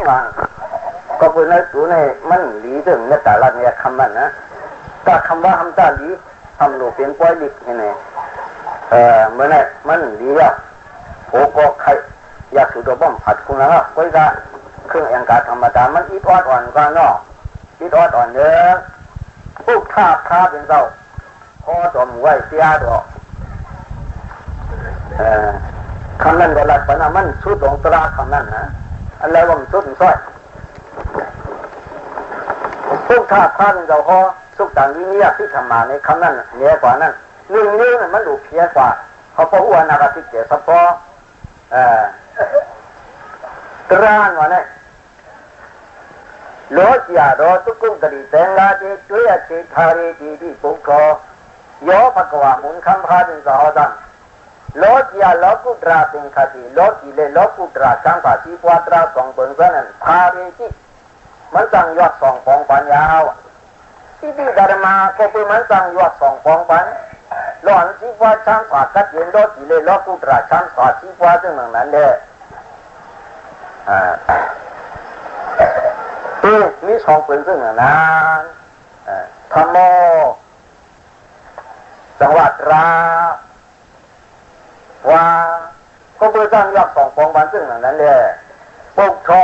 ว่าก็เป็นในตัวในมันหลีถึงในแต่ละเนี่ยคำมันนะก็คำว่าคำตาหลีทำหนูเป็นป้อยลิกนี่ไงเมื่อเนี่ยมันหลีอ่ะโอ้ก็ใครอยากสุดบ้องผัดคุณแล้วก็จะเครื่องอย่างการธรรมดามันอีทอดอ่อนกันเนาะอีทอดอ่อนเยอะพวกท่าเป็นเจ้าพอตัวหมูไว้เสียดอกคำนั้นก็หลักปนะมันชุดของตราคำนั้นนะอะไรว่ามันชุดสร้อยพวกท่าเป็นเจ้าพอสุกต่างวิญญาณที่ทำมาในคำนั้นเหนือกว่านั้นเรื่องนี้มันหลุดเพี้ยกว่าเขาพออ้วนนาราธิเกศพอตรานวะเนี่ยโลจิอาโรตุกุกริเตงลาเจจุยเจทารีจีที่ปุกโกโยภกวามุนคำพาดินสหดังโลจิอาโลกุตราติงคติโลจิเลโลกุตราจังภาสีปวตราสองเบิงเท่านั้นทารีจีมันสั่งยอดสองปองปัญญาวที่ดีดารมาก็เป็นมันสั่งยอดสองปองปัญหลอนสีปวจังภากัดเย็นโลจิเลโลกุตราจังภาสีปวจึงนั้นเด้มีสองเป็นซึ่งนั้นธรรมโมจังหวัดราว่าก็เพื่อสร้างยอดสองปองบันซึ่งนั้นเลยปุกทอ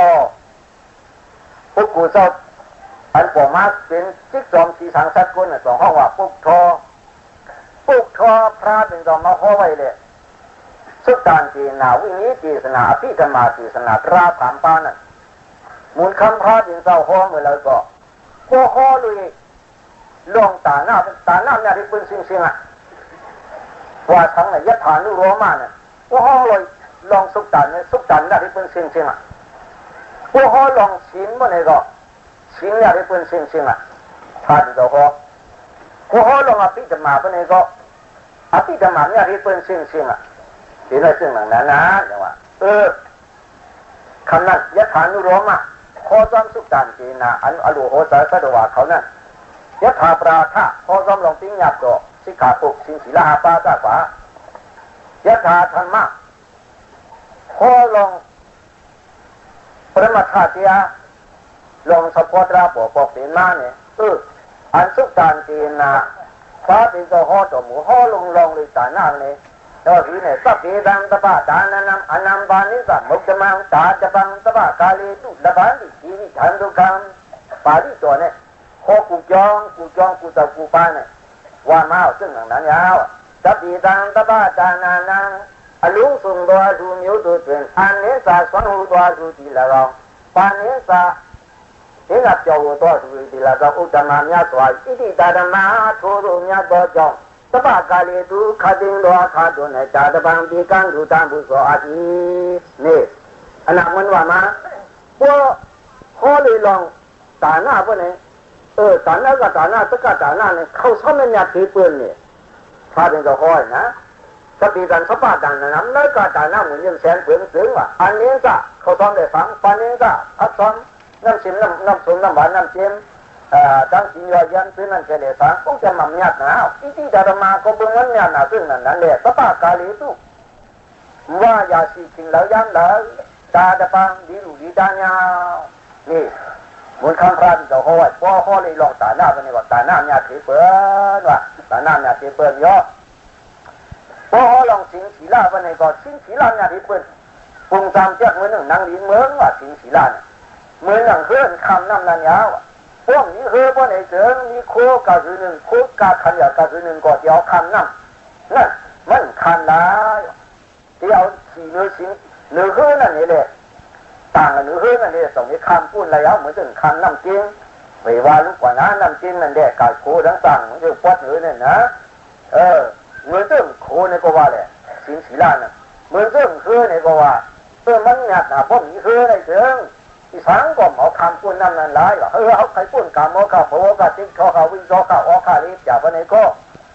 ปุกกูเจ้าอันปอมาเป็นจิ๊กจอมสีสังสัตว์คนสองห้องว่าปุกทอพระเป็นจอมมาห้อไว้เลยสุดการจีนาวินิจีสนาพิธรรมาจีสนาราถามปานั่นมูลคำพระดินเศร้าห้องเมื่อไรก็ห้อเลยลองตาหน้าเนี่ยที่เป็นสิ่งอ่ะว่าทั้งเนี่ยยัดฐานุโรมาเนี่ยห้อเลยลองสุกตันเนี่ยเนี่ยที่เป็นสิ่งอ่ะห้อลองชิ้นเมื่อไรก็ชิ้นเนี่ยที่เป็นสิ่งอ่ะพระดินเศร้าห้อลองอภิธรรมาเมื่อไรก็อภิธรรมาเนี่ยที่เป็นสิ่งอ่ะที่ได้ซึ่งนั้นนะอย่างว่าคำนั้นยัดฐานุโรมาขอซ้อมสุกตันจีนาอันอรูโหสาสะดวะเขานั่นยะถาปราทะขอซ้อมลงปิ้งหยาบโตสิกขาปุกสิงศีลาปาตาขวายะถาธรรมะขอลงปรมาธาติยาลงสปอตราปอกเป็นมาเนี่ยอันสุกตันจีนาฟ้าเป็นก็ห่อตัวหมูห่อลงเลยตาหน้าเลยแล้วทีเนี่ยสัพเพดังตบะตานันอนัมบานิสัมมุจมังตาจะบังตบะกาลีตุละบันติชีวิทันตุกังปาริตัวเนี่ยโคกูจองกูตะกูปาเนี่ยว่ามาซึ่งนั้นยาวสัพเพดังตบะตานันอลุสุงตัวสุมิวตัวเป็นอันเนสาสวนหูตัวสุติละรองปานเนสาเห็นกับเจ้าตัวสุติละก็อุตมะญาสวายอิติตาธรรมะโทโรญาตัวจองตบะกาลีตุขัดดิงโลคาตุเนจาตบังปีกันดุตังบุโสอาทินี่อันนั้นมันว่ามาพวกข้อเลยลองตาหน้าพวกนี้ตาหน้ากับตาหน้าตะกะตาหน้าเนี่ยเขาชอบไม่อยากถือปืนเนี่ยพาเป็นก็ห้อยนะสติกันสปาดังนะน้ำแล้วก็ตาหน้าเหมือนยังแสนเปลืองเสือว่ะอันนี้ก็เขาต้องได้ฟังปานนี้ก็พัดซ้อมน้ำชิมน้ำส้มน้ำหวานน้ำเค็มตั้งสิ่งยันซึ่งนั่นจะได้ฟังก็จะมั่มยัดนะอิติดารมาก็เป็นมันยัดนะซึ่งนั่นเลยสปากาลีตุว่ายาสีจริงแล้วยันแล้วตาดปังดีรูดีดาญานี่มูลคำพระที่เขาห้อยพ่อห้อเลยลองตาหน้าเป็นว่าตาหน้าเนี่ยถือเปิดว่าตาหน้าเนี่ยถือเปิดเยอะพ่อห้อลองสิงศีลาเป็นก็สิงศีลาเนี่ยถือเปิดปุ่งตามเจ้าเหมือนหนึ่งนางลิ้นเมืองว่าสิงศีลาเนี่ยเหมือนหนังเคลื่อนคำน้ำนันยาวพวกนี้คือพวกไหนเจอมีโคกาคือหนึ่งโคกาขันยากาคือหนึ่งก็เดียวคันน้ำนั่นมันคันแล้วเดียวสี่เนื้อชิ้นเนื้อคือนั่นนี่แหละต่างกันเนื้อคือนั่นนี่สองนี้คันพูดอะไรเอาเหมือนถึงคันน้ำจริงไม่ว่าลูกกว่านั้นน้ำจริงนั่นแหละกาโคทั้งสั่งมันจะปวดเนื้อเนี่ยนะเหมือนถึงโคเนี่ยก็ว่าแหละสิงศีลาน่ะเหมือนถึงคือเนี่ยก็ว่ามันหยาดหนาพวกนี้คืออะไรเถิงที่สังก็เอาคำพูดนั่นนั่นหลายว่าเอาใครพูดกามโมกาโภกาติ๊กทอขาวิโสกาออคาลิจากวันไหนก็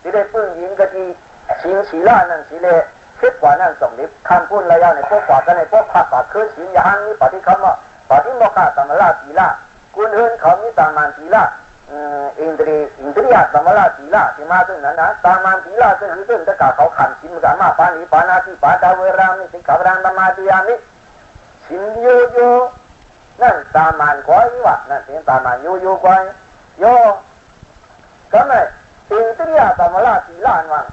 ที่ได้ปื้งยิงกะทีสิงศีลานั่นสิเลคิดกว่านั่นสองนิบคำพูดระยะในพวกกว่ากันในพวกขัดกว่าคือสิงยานนี้ปฏิคำว่าปฏิโมกาตัมราศีลากุลเฮินเขามีตามันศีลาอินทรียตัมราศีลาที่มาซึ่งนั้นนะตามันศีลาซึ่งซึ่งตะกาเขาขันสิมกามาปานิปานาติปาดาเวรามิสิกขารังธรรมาติยามิสินโยโย นั่นตามันก้อยวะนั่นเป็นตามันอยู่ก้อยโยก็ไม่อินทรียธรรมราศีล้านวัง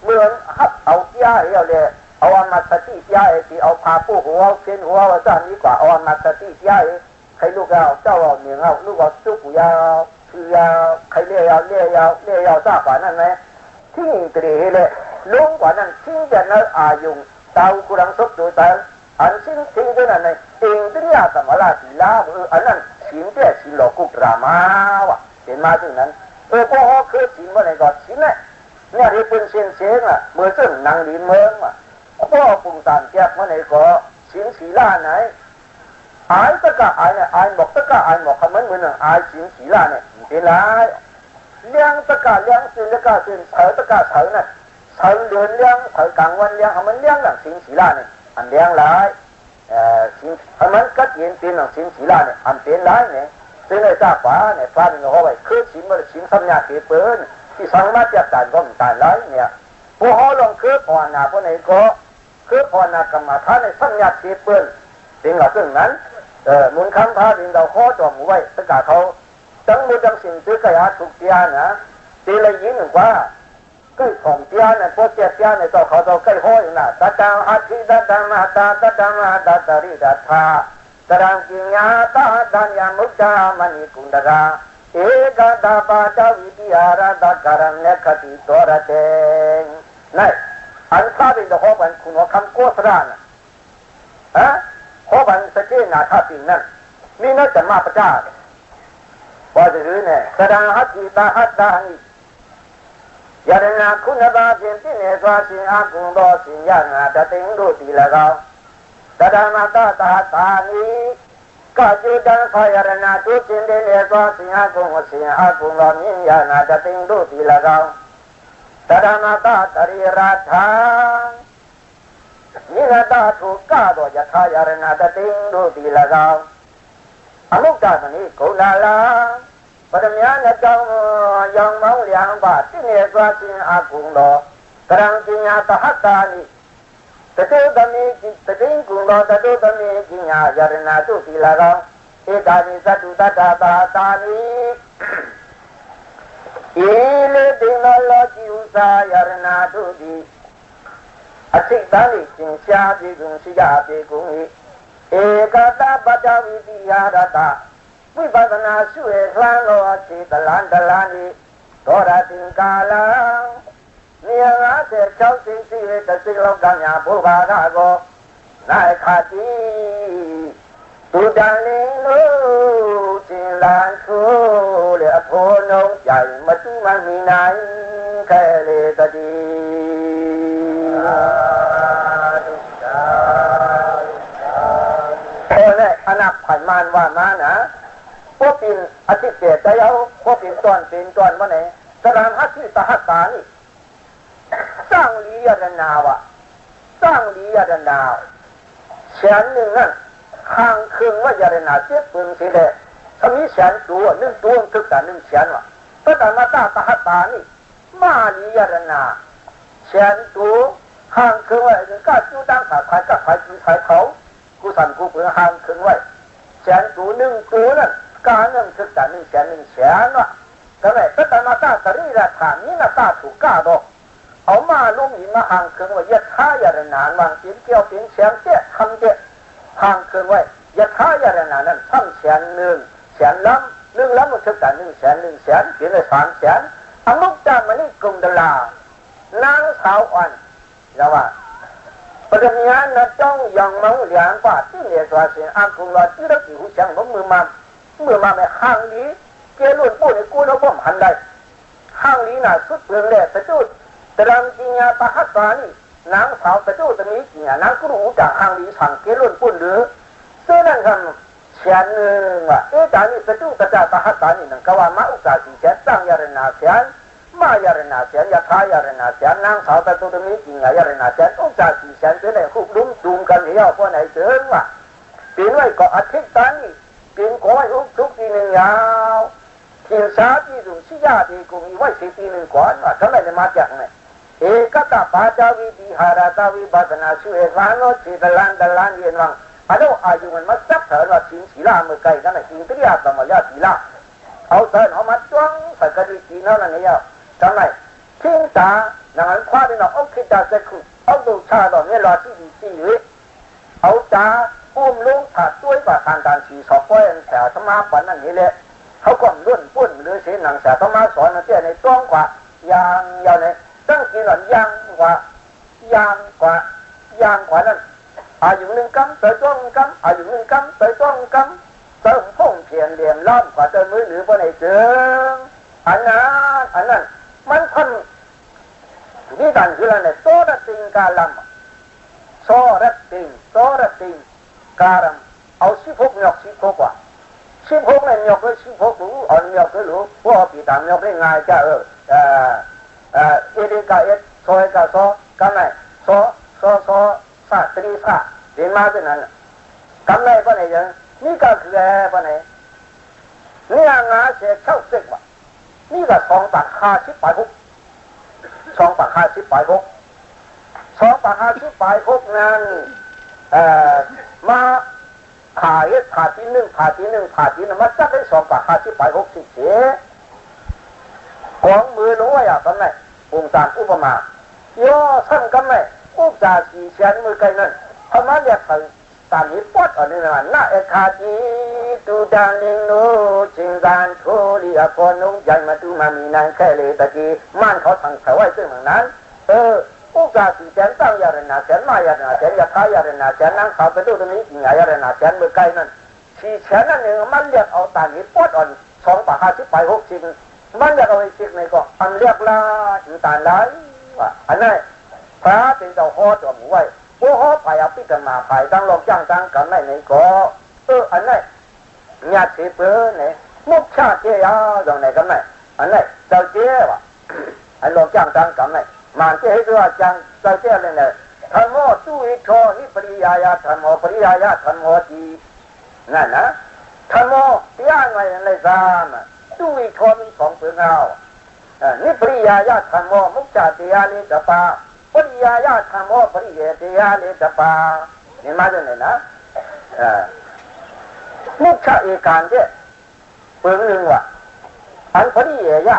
เหมือนฮับเอาเจ้าเอวเลยเอาอมัตติเจ้าที่เอาพาผู้หัวเขียนหัวว่าจะนี้กว่าเอาอมัตติเจ้าใครลูกเอาเจ้าเอาเมียเอาลูกเอาสุกุยาคือยาใครเลี้ยเอาทราบกว่านั่นไหมที่ตรีเลยลุงกว่านั้นที่จะนั่งอายุเตากุรังสุดดูแต่อันสิ่งที่ด้วยนั่นอินทรียธรรมราศีล้าอันนั้นสิ่งเดียสิ่งหลอกกุฎรามาวะเห็นมาถึงนั้นพอเขาคือสิ่งว่าไหนก็สิ่งเนี่ยที่เป็นเสียงอ่ะเมื่อซึ่งนางลีเมืองอ่ะพ่อปุ่งสารแก้ว่าไหนก็สิ่งศีลาไหนอายตะกะอายเนี่ยอายหมกตะกะอายหมกคำเหมือนอายสิ่งศีลาเนี่ยเป็นไรเลี้ยงตะกะเลี้ยงสิ่งตะกะสิ่งเถอตะกะเถอเนี่ยเถอเดือนเลี้ยงเถอกลางวันเลี้ยงมันเลี้ยงหลังสิ่งศีลาเนี่ยอันเลี้ยงไรสิ่งมันก็เย็นเป็นหลังสิ่งศีลาเนี่ยอันเป็นไรเนี่ยซึ่งในทราบว่าเนี่ยพระนี่เขาไว้คือสิ่งมันสิ่งสัญญาเกิดเปิดที่สังมาจับตานก็มันตายไรเนี่ยพวกเขาลงคือภาวนาพวกไหนก็คือภาวนากรรมฐานในสัญญาเกิดเปิดสิ่งเหล่านั้นมุนคำพาดินเราข้อจอมไว้ตะกาเขาจังมือจังสิ่งซื้อกายาถูกเตียนะตีเลยยิ้มหนึ่งว่าใกล้ของเตียเนี่ยพวกเตียเนี่ยต่อเขาต่อใกล้ห้อยนะตาจังอาทิตตามาตาจังมาตาตริดาธาตรังกิญญาตาดัญญามุจจามณีกุณดราเอกตาปาจาวิทยาราตการันเลขติตัวระเจงนั่นอันข้าเป็นตัวเขาเป็นคุณว่าคำโกศรานะเขาเป็นสเกนาท่าปิงนั่นมีนักจะมาประจาพอจะรู้เนี่ยแสดงฮัตติตาฮัตตานิยาเรนาคุณบาเพียงที่เนี่ยตัวสิ่งอากุงโดสิ่งยานาจะติงดูตีละเขาแสดงมาตาตานิก็จุดดังพยารณาทุกสิ่งเดียวตัวสิ่งอากุงโดนิ่งยานาจะติงดูตีละเขาแสดงมาตาตริราชานิรัตถูกก้าโดยยะทายารณาตติงดูตีละกาวอมุกตาตนีโกลาลาปรมยานจังยังมังเลียงบาติเนกวาสิงอากุงโลกรังจิญญาตหัตตานิตตุตมีจิตติงกุงโลตตุตมีจิญญายารณาดูตีละกาวเอกานิสัตตุตตาตาตานิอิเลติงโลจิอุสายารณาดูตีอธิตานิจิงชาติกุงสิยาติกุงเอกตาปัจจวิติยาดตาวิปัสสนาสุเอคลังโลจิตลันนิโตระติงกาลังเนียงอาเสกเจ้าสิงสิเวตสิโลกัญญาภูบาทาโกนายขาติตุดันลิงลูจิลานคูเลอโพนงใหญ่มาตุมันมีนายแค่เลตดีอนาคตมันว่ามานะพวกปินอธิเศษได้เอาพวกปินตอนว่าไหนสรานฮัตติตหัตตานี่สร้างลียดนาวะสร้างลียดนาแสนหนึ่งนั่นข้างครึ่งว่ายาดนาเสียปืนสิเดถ้ามีแสนตัวหนึ่งตัวถึกแต่หนึ่งแสนวะก็แต่มาตาตหัตตานี่มาลียดนาแสนตัวข้างครึ่งว่าก็จูดังขาขายก็ขายจีขายเขากูสั่นกูเปลือห่างครึ่งไว้แสนตัวหนึ่งตัวนั่นการหนึ่งถึกแต่หนึ่งแสนวะแต่ไหนก็แต่มาตาตรีราฐานนี้นะตาถูกก้าดอกเอามาลุ่มหินมาห่างครึ่งไว้ยัดท้ายาดนานวางกินเกี่ยวเป็นแสนเจ๊ทำเจ๊ห่างครึ่งไว้ยัดท้ายาดนานั้นทั้งแสนหนึ่งแสนล้ำมันถึกแต่หนึ่งแสนเขียนเลย3 แสนอนุจามันนี่กรุงดลานางสาวอ่อนแล้วว่าปรมีอันนั้นจ้องยังมังเลียงกว่าที่เนี่ยตัวเสียงอากุงรอที่เราอยู่เชียงผมมือมาไม่ห่างนี้เกลุ่นปูนี่กูเราบ่มหันได้ห่างนี้น่ะสุดเปลืองแหล่ตะจุดตรังจิญญาตหัตตานี่นางสาวตะจุดตะมีจิญญานางก็รู้จากห่างนี้สั่งเกลุ่นปูนหรือซึ่งนั่นคำเชียนหนึ่งว่าจานี่ตะจุดตะจ่าหัตตานี่นั่นก็ว่ามาอุกาสิเชียนตั้งยารณาเชียนมายารณาเชียนยาทายารณาเชียนนางสาวตะจุดตะมีจิญญายารณาเชียนอุกาสิเชียนจะได้คุบลุ้มจูมกันเหี้ยวพวกไหนเจิงว่าปีนไว้ก็อาทิตย์ตานี่ปีนก้อยทุกทีหนึ่งยาวกินสาที่ดุสิยาที่กูมีไว้10 ปีหนึ่งก่อนว่าทำไมจะมาจากไหนเอกตาปาจาวิติหาราตาวิปัสสนาสุเอวานโนจิตลันเย็นวัง อันนั้นอายุมันมาจับเถิดว่าชิงศีลาเมื่อไกลนั่นแหละอินทรียสมายาศีลาเอาเถิดเอามาจ้องสักกะดีจีนนั่นเนี่ยจำไหมทิ้งตาหนังคว้าได้หนอเอาคิดตาเสกุเอาดูชาดอกเนี่ยรอที่ดีที่อยู่เอาตาอุ้มลุงถัดด้วยบาทางการสีสอบป้อยแถวธรรมะปันนั่นนี่แหละเขาก่อนรุ่นปุ่นหรือเสียหนังแถวธรรมะสอนนั่นเจ้าในต้องกว่ายางยาวในตั้งกี่หล่อนยางกว่ายางกว่ายางกว่านั้นอายุหนึ่งกำเตยจ้องกำอายุหนึ่งกำเตยจ้องกำเติมพุ่งเพียนเหลี่ยมล้อมกว่าเติมมือหรือบ่ในเจิงอันนั้นมันทำนี่ดันคืออะไรโซระติงกาลัมโซระติงการัมเอาสิบหกหยอกสิบหกว่าสิบหกเนี่ยหยอกเลยสิบหกรู้อ่อนหยอกเลยรู้พวกปีตามหยอกได้ง่ายจ้าเอเดกาเอสโซเอกาโซกันไหนโซซาตรีซาเรียนมาเป็นนั้นกันไหนปะเนี่ยยังนี่ก็คือปะเนี่ยนี่งาเสียเช่าเสกว่ะนี่ก็2 บาท50 บาท2 บาท50 บาท2 บาท50 บาทนั้นมาขาที่หนึ่งมาจัดได้2 บาท50 บาทสิเสียของมือน้อยอ่ะกันไหนองค์การอุปมาย่อสั้นกันไหนอุปจาสีเชียนมือไกลนั่นธรรมะเรียกตามนี้ปอดอันนี้นะน่าเอคาจีตูดานิโนจิงการโทลีอากนุงยันมาดูมามีนางแค่เลยตะกี้ม่านเขาสั่งเขาไว้ซึ่งเหมือนนั้นอุปจาสีเชียนตั้งยาเรนาเชียนมายาเรนาเชียนยาคายาเรนาเชียนนั่งเขาไปดูตรงนี้กินยาเรนาเชียนมือไกลนั่นสีเชียนนั่นเองมันเรียกเอาตามนี้ปอดอัน2 บาท50 บาทจริงมันเรียกเอาไอ้จิกในก็อันเรียกลาอินตาลายว่าอันนั้นพระเป็นเจ้าฮอดหมู่ไว้โอ้โหไปเอาพิจารณาไปตั้งลงจ้างตั้งกันในก็อันนั้นญาติเพื่อนเนี่ยมุขชาเจียอย่างไหนกันไหนอันนั้นเจ้าเจ้าวะอันลงจ้างตั้งกันไหนมันเจ้ให้ด้วยจังเจ้าเจ้เลยเนี่ยธรรมโอตู้อิโทนิปริยายาธรรมโอปริยายาธรรมโอจีนั่นนะธรรมโอที่อ่านไว้ในสามตู้อิโทมี2 เปลือกเอานิปริยายาธรรมโอมุขชาเจียลิจปาปริยายาธรรมโอปริเยเตียลิจปานี่มาจากไหนนะมุขชาเอการเจ้เปลือกหนึ่งว่ะอันปริเยยะ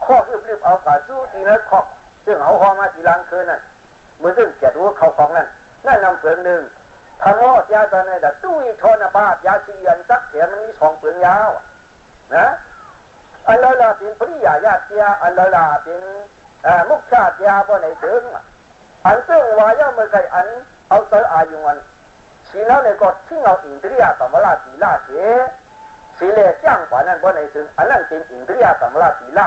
ข้อรีบเอาขาสู้ทีนั้นข้อซึ่งเอาข้อมาทีหลังคืนนั่นเมื่อซึ่งเจ็ดรู้เขาของนั่นนำเปลือกหนึ่งธรรมโอยาตอนนี้แต่ตู้อีโทนบาทยาสียันสักเสียมันมี2 เปลือกยาวนะอันละละเป็นปริยายาเตียอันละละเป็นมุขชาติยาบ่ในถึงอันซึ่งวายาเมื่อไงอันเอาเตออายุอันสีแล้วในก็ทิ้งเอาอินทรียสัมมาราศีลาเสสีเลจ้างกว่านั้นบ่ในถึงอันนั้นเป็นอินทรียสัมมาราศีลา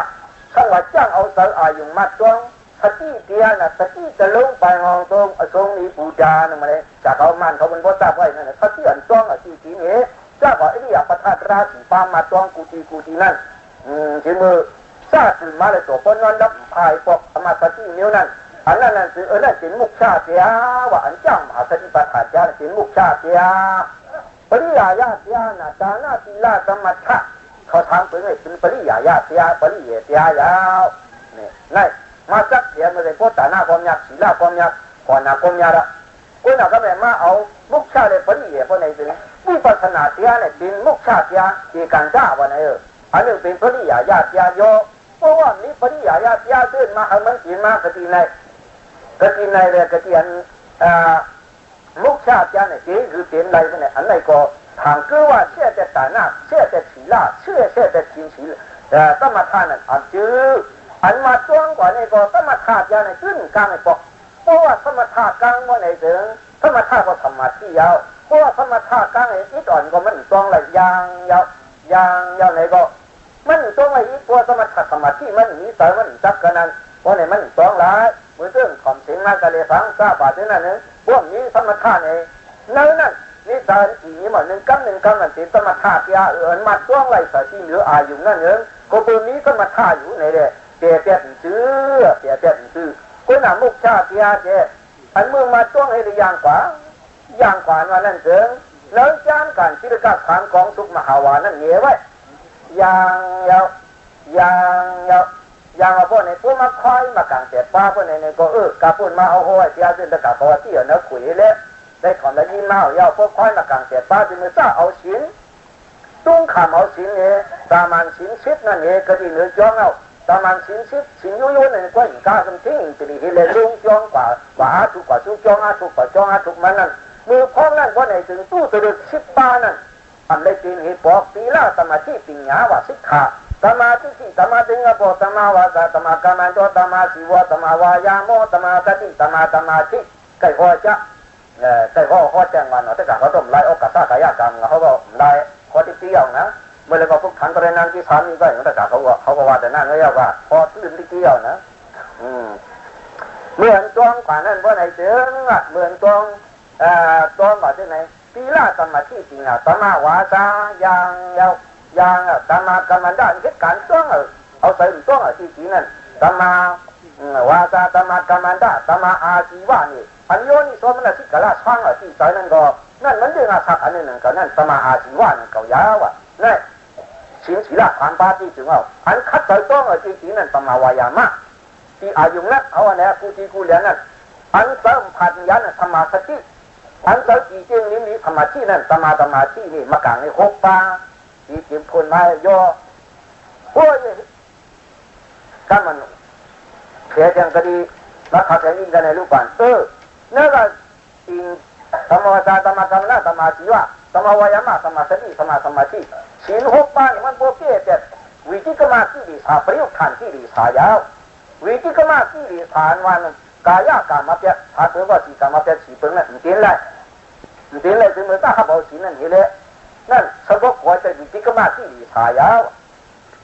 ช่างว่าจ้างเอาเตออายุมาจ้องสติเตียน่ะสติจะลงไปห้องตรงทรงนี้ปูจานั่นมาเลยจากเขามันเขาเป็นบ่ทราบไว้นั่นสติอันจ้องที่ทีนี้จ้าว่าไอ้นี่ประทัดราศีปามาจ้องกูตีนั่นที่มือซาตื่นมาเลยตัวปนนอนดับภายปกธรรมสตินิ้วนั่นอันนั้นคือนั่นเป็นมุขชาเสียว่าอันจ้างมหาสติปัฏฐานเจ้าเป็นมุขชาเสียปริยายาเสียน่ะจานาตีลาสมัชชะเขาทางเป็นปริยายาเสียปริเยเสียยาวนี่นั่นมาจักเสียมาเลยพุทธานาความยักษ์ศีลาความยักษ์ขอนาความยักษ์กูน่ะก็แม่มาเอามุขชาเลยปริเยเพราะในถึงวิปัสสนาเสียเนี่ยเป็นมุขชาเสียที่การจ้าวันไหนอันนี้เป็นปริยายาเสียโยเพราะว่ามีปริยายาเสียขึ้นมาเอามันกินมากติในเลยกติอันมุขชาติเนี่ยคือเป็นอะไรเนี่ยอันไหนก็ทางคือว่าเชื่อแต่ฐานะเชื่อแต่ศีลเชื่อแต่ศีลสมถะนั่นอันจื้ออันมาจ้วงกว่านี่ก็สมถะยาเนี่ยขึ้นกลางไอ้ปอกเพราะว่าสมถะกลางว่าไหนถึงสมถะก็ธรรมะที่ยาวเพราะว่าสมถะกลางไอ้อีอ่อนก็มันจ้วงอะไรยางยาวไหนก็มันจ้วงไอ้อีตัวสมถะธรรมะที่มันมีแต่มันจับกันนั้นเพราะไหนมันจ้วงหลายเมื่อเรื่องความเสียงมากกะเลยฟังทราบว่าที่นั่นเนี่ยพวกนี้สมถะเนี่ยนั่นนี่ตอนอีนี้มัน1 กำมันเป็นสมถะที่มาจ้วงไรสติเหลืออายุนั่นเองก็ตัวนี้สมถะอยู่ในเนี่ยเปียซื้อคนหนามุกชาติยาเจอันเมื่อมาจ้วงให้ได้ย่างขวาว่านั่นเถิงแล้วจ้างการศิลปะฐานของสุขมหาวานั่นเหนียวไว้ยางเอาพวกในพวกมาคอยมากางเสียป้าพวกในก็กาปุ่นมาเอาหัวเสียจนตะกาพอที่เอาเนื้อขุยเละ ได้ก่อนแล้วยิ้มมาเอาพวกค่อยมากางเสียป้าจึงมือซ่าเอาชิ้นตุ้งขามเอาชิ้นนี้ตามันชิ้นชิดนั่นเองก็ดีเนื้อจ้องเอาตามันชิ้นชิดชิ้นยุ่ยๆนั่นก็อีกาสมทิ้งจะดีเลยลุงจ้องกว่าถูกกว่าซุกจ้องถูกกว่าจ้องถูกมันนั่นมือพ้องนั่นว่าไหนถึงตู้ตัวเดือดชิดป้านั่นทำได้จริงเหตุบอกปีละสมาธิปิญญาว่าสิกขาสมาธิสมาธิงะโพสมาวาสสมากรรมโตสมาสิวะสมาวายาโมสมาสติสมาธิใกล้พอจะใกล้พอแจ้งวันเนาะถ้าเขาต้มไล่โอกาสกายกรรมเขาก็ไล่ข้อที่เกี่ยวนะเมื่อไรก็พวกขันตระนันที่สามีก็อย่างนั้นแต่เขาก็ว่าแต่นั่นก็ยากว่าพอลืมที่เกี่ยวนะเหมือนจองกว่านั้นว่าไหนเสือเหมือนจองว่าที่ไหนปีละสมาธิจริงอ่ะสมาวาสอย่างสมากรรมได้เหตุการณ์จ้องเอาใส่จ้องที่จีนั่นสมาวาสสมากรรมได้สมาอาชีวะนี่อันโยนี่สมณสิกละช่างที่ใส่นั่นก็นั่นมันเรื่องอาศักอันหนึ่งก็นั่นสมาอาชีวะนั่นก็ยาวอ่ะนั่นชินศีละผ่านปาที่ถึงเอาอันคัดใส่จ้องที่จีนั่นสมาวายามะที่อายุนั่นเอาอันนี้กูจีกูเลี้ยงนั่นอันเสริมพันยันสมาสติอันเสริมจีเจงนี้สมาธินั่นสมาธินี่มากางในหกปาจีเก็บคนมาย่อโอ้ยถ้ามันเขียนอย่างก็ดีรักษาแข็งยิ่งกันในลูกบ้านนั่นก็จริงสมาวาจาสมากรรมนะสมาธิวะสมาวายามะสมาสติสมาธิศีลหกปามันโบเก้แต่วิจิกรรมที่ดีสาประโยชน์ขันที่ดีสายาววิจิกรรมที่ดีสานวันกายกรรมมาเปียถ้าเกิดว่าสีกรรมมาเปียสีเปิ้งนั่นเตียนเลยถึงเมื่อถ้าเขาบอกสีนั่นเห็นเลยนั่นสมบูรณ์หัวใจวิจิกรรมที่ดีสายาว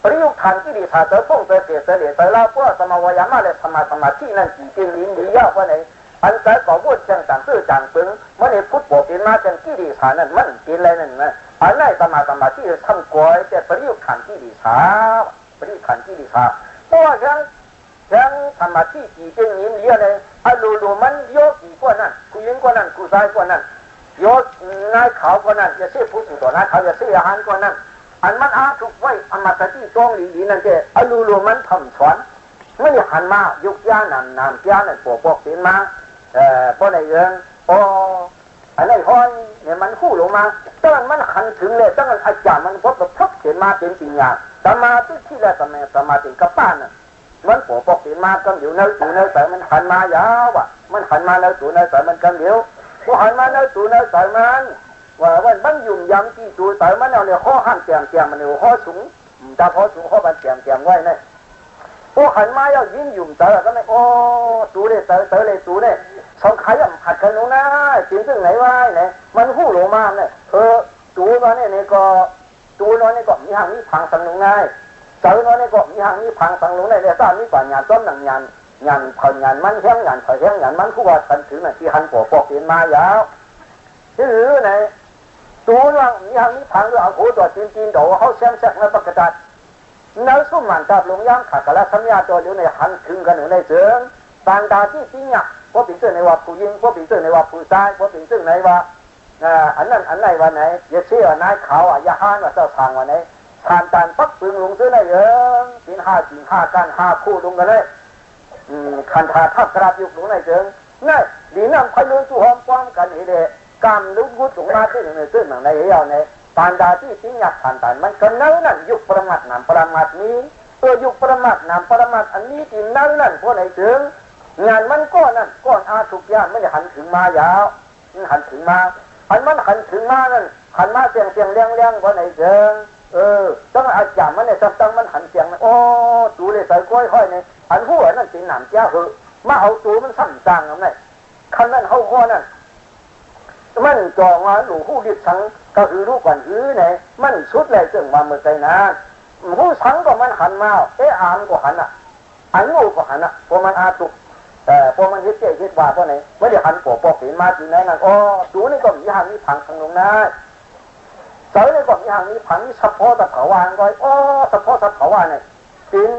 ประโยชน์ขันที่ดีสาเตอร์พงเตอร์เตะเตอร์เหลี่ยเตอร์ลาพวกสมาวายามะเลยสมาธินั่นจริงลิ้นดียาวว่าไหนอันใจก่อวุ่นจังตื้อจังปึงเมื่อในพุทธบอกเป็นมาจังที่ดีสานั่นมันเป็นอะไรนั่นนะอันไหนสมาธิทำก่อยแต่ประโยชน์ขันที่ดีสาประโยชน์ขันที่ดีสาเพราะว่ายังสมาธิจริงลิ้นเดียวเลยอันรูมันโยกี่กว่านั้นกูยิงกว่านั้นกูซ้ายกว่านั้นโยนายเขากว่านั้นจะเสียผู้สุดต่อนายเขาจะเสียอาหารกว่านั้นอันมันอาถูกไว้อมตะที่จ้องลีนั่นเจ้อันรูมันทำสอนไม่ได้หันมายุกย่านำย่านั่นปกเป็นมาเพราะในเรื่องอันนี้ห้อยเนี่ยมันคู่ลงมาตั้งมันหันถึงเลยตั้งอาจารย์มันพบกับพบเห็นมาเป็นปัญญาแต่มาที่แรกสมาธิกับป้านน่ะมันปกเป็นมากันอยู่ในแต่มันหันมายาวอ่ะมันหันมาในตัวในแต่มันกันเดียวพอหันมาในตัวในแต่มันว่ามันยุ่งยำที่ตัวแต่มันเอาเนี่ยข้อห้ามเตียงมันเนี่ยข้อสูงแต่ข้อสูงข้อมันเตียงไว้เนี่ยพวกขันมา要ยิ่งยุ่งเต๋อก็ไม่โอ้ตูเลยเต๋อเลยตูเนี่ยสองขายอย่างผัดกันลงนะจริงซึ่งไหนวะเนี่ยมันหู้ลงมาเนี่ยตูนอนเนี่ยก็ตูนอนเนี่ยก็มีหางมีพังสังลงง่ายเต๋อนอนเนี่ยก็มีหางมีพังสังลงในเนี่ยตอนนี้กว่าหยาดต้นหนังหยาดเผาหยาดมันแห้งหยาดเผาแห้งหยาดมันคู่ว่าตันถึงน่ะที่หันปอกเปลี่ยนมายาวที่หรือไหนตูนอนมีหางมีพังก็เอาหัวตัวจีนโดเขาแซงแซกในปกตินักสุ่มมันกับลงย่างขัดกันสัญญาตัวอยู่ในหันถึงกันอยู่ในเสืองต่างดาที่จริงเนี่ยพวกเป็นเสือในว่าผู้ยิงพวกเป็นเสือในว่าผู้ชายพวกเป็นเสือในว่าอันนั้นอันไหนวันไหนอย่าเชื่อนายเขาอย่าห้านว่าเจ้าทางวันไหนทานการปักปืนลงซื้อได้เยอะกิน5 จริง5 กัน5 คู่ลงกันเลยคันธาทับกราบยุกลงในเสืองนั่นดีนั่งพลุนจู่หอมป้อมกันนี่เด็กกำลุกกุศลมาที่หนึ่งในซึ่งหนึ่งในเหี้ยวในปานดาที่ทิ้งหยักผ่านตันมันก็นั่นยุคประมาทนำประมาทนี้ตัวยุคประมาทนำประมาทอันนี้ที่นั่นพวกไหนถึงงานมันก็นั่นก้อนอาทุกอย่างไม่ได้หันถึงมายาวมันหันถึงมาอันมันหันถึงมานั่นหันมาเสียงเลี้ยงพวกไหนถึงต้องอาจารย์มันเนี่ยตั้งมันหันเสียงโอ้ตูเลยใส่ก้อยห้อยเนี่ยหันหัวนั่นเป็นหนามเจ้าเหอะมาเอาตูมันสั่นจางอะไรคันนั้นเขาข้อนั่นมันจองว่าหนูผู้ดิบสังก็คือรู้ก่อนหื้อเนี่ยมันชุดเลยจึงว่าเมื่อใจนะผู้สังก็มันหันมาอามก็หันอันงูก็หันพอมันอาตุกพอมันเฮ็ดเจ๊เฮ็ดว่าเพราะไหนไม่ได้หันปอกเห็นมาทีไหนนั่นดูนี่ก็มีหางมีผังทางลงนะเสานี่ก็มีหางมีผังมีเฉพาะตะเผาวานก็เฉพาะตะเผาวานเนี่ยสิน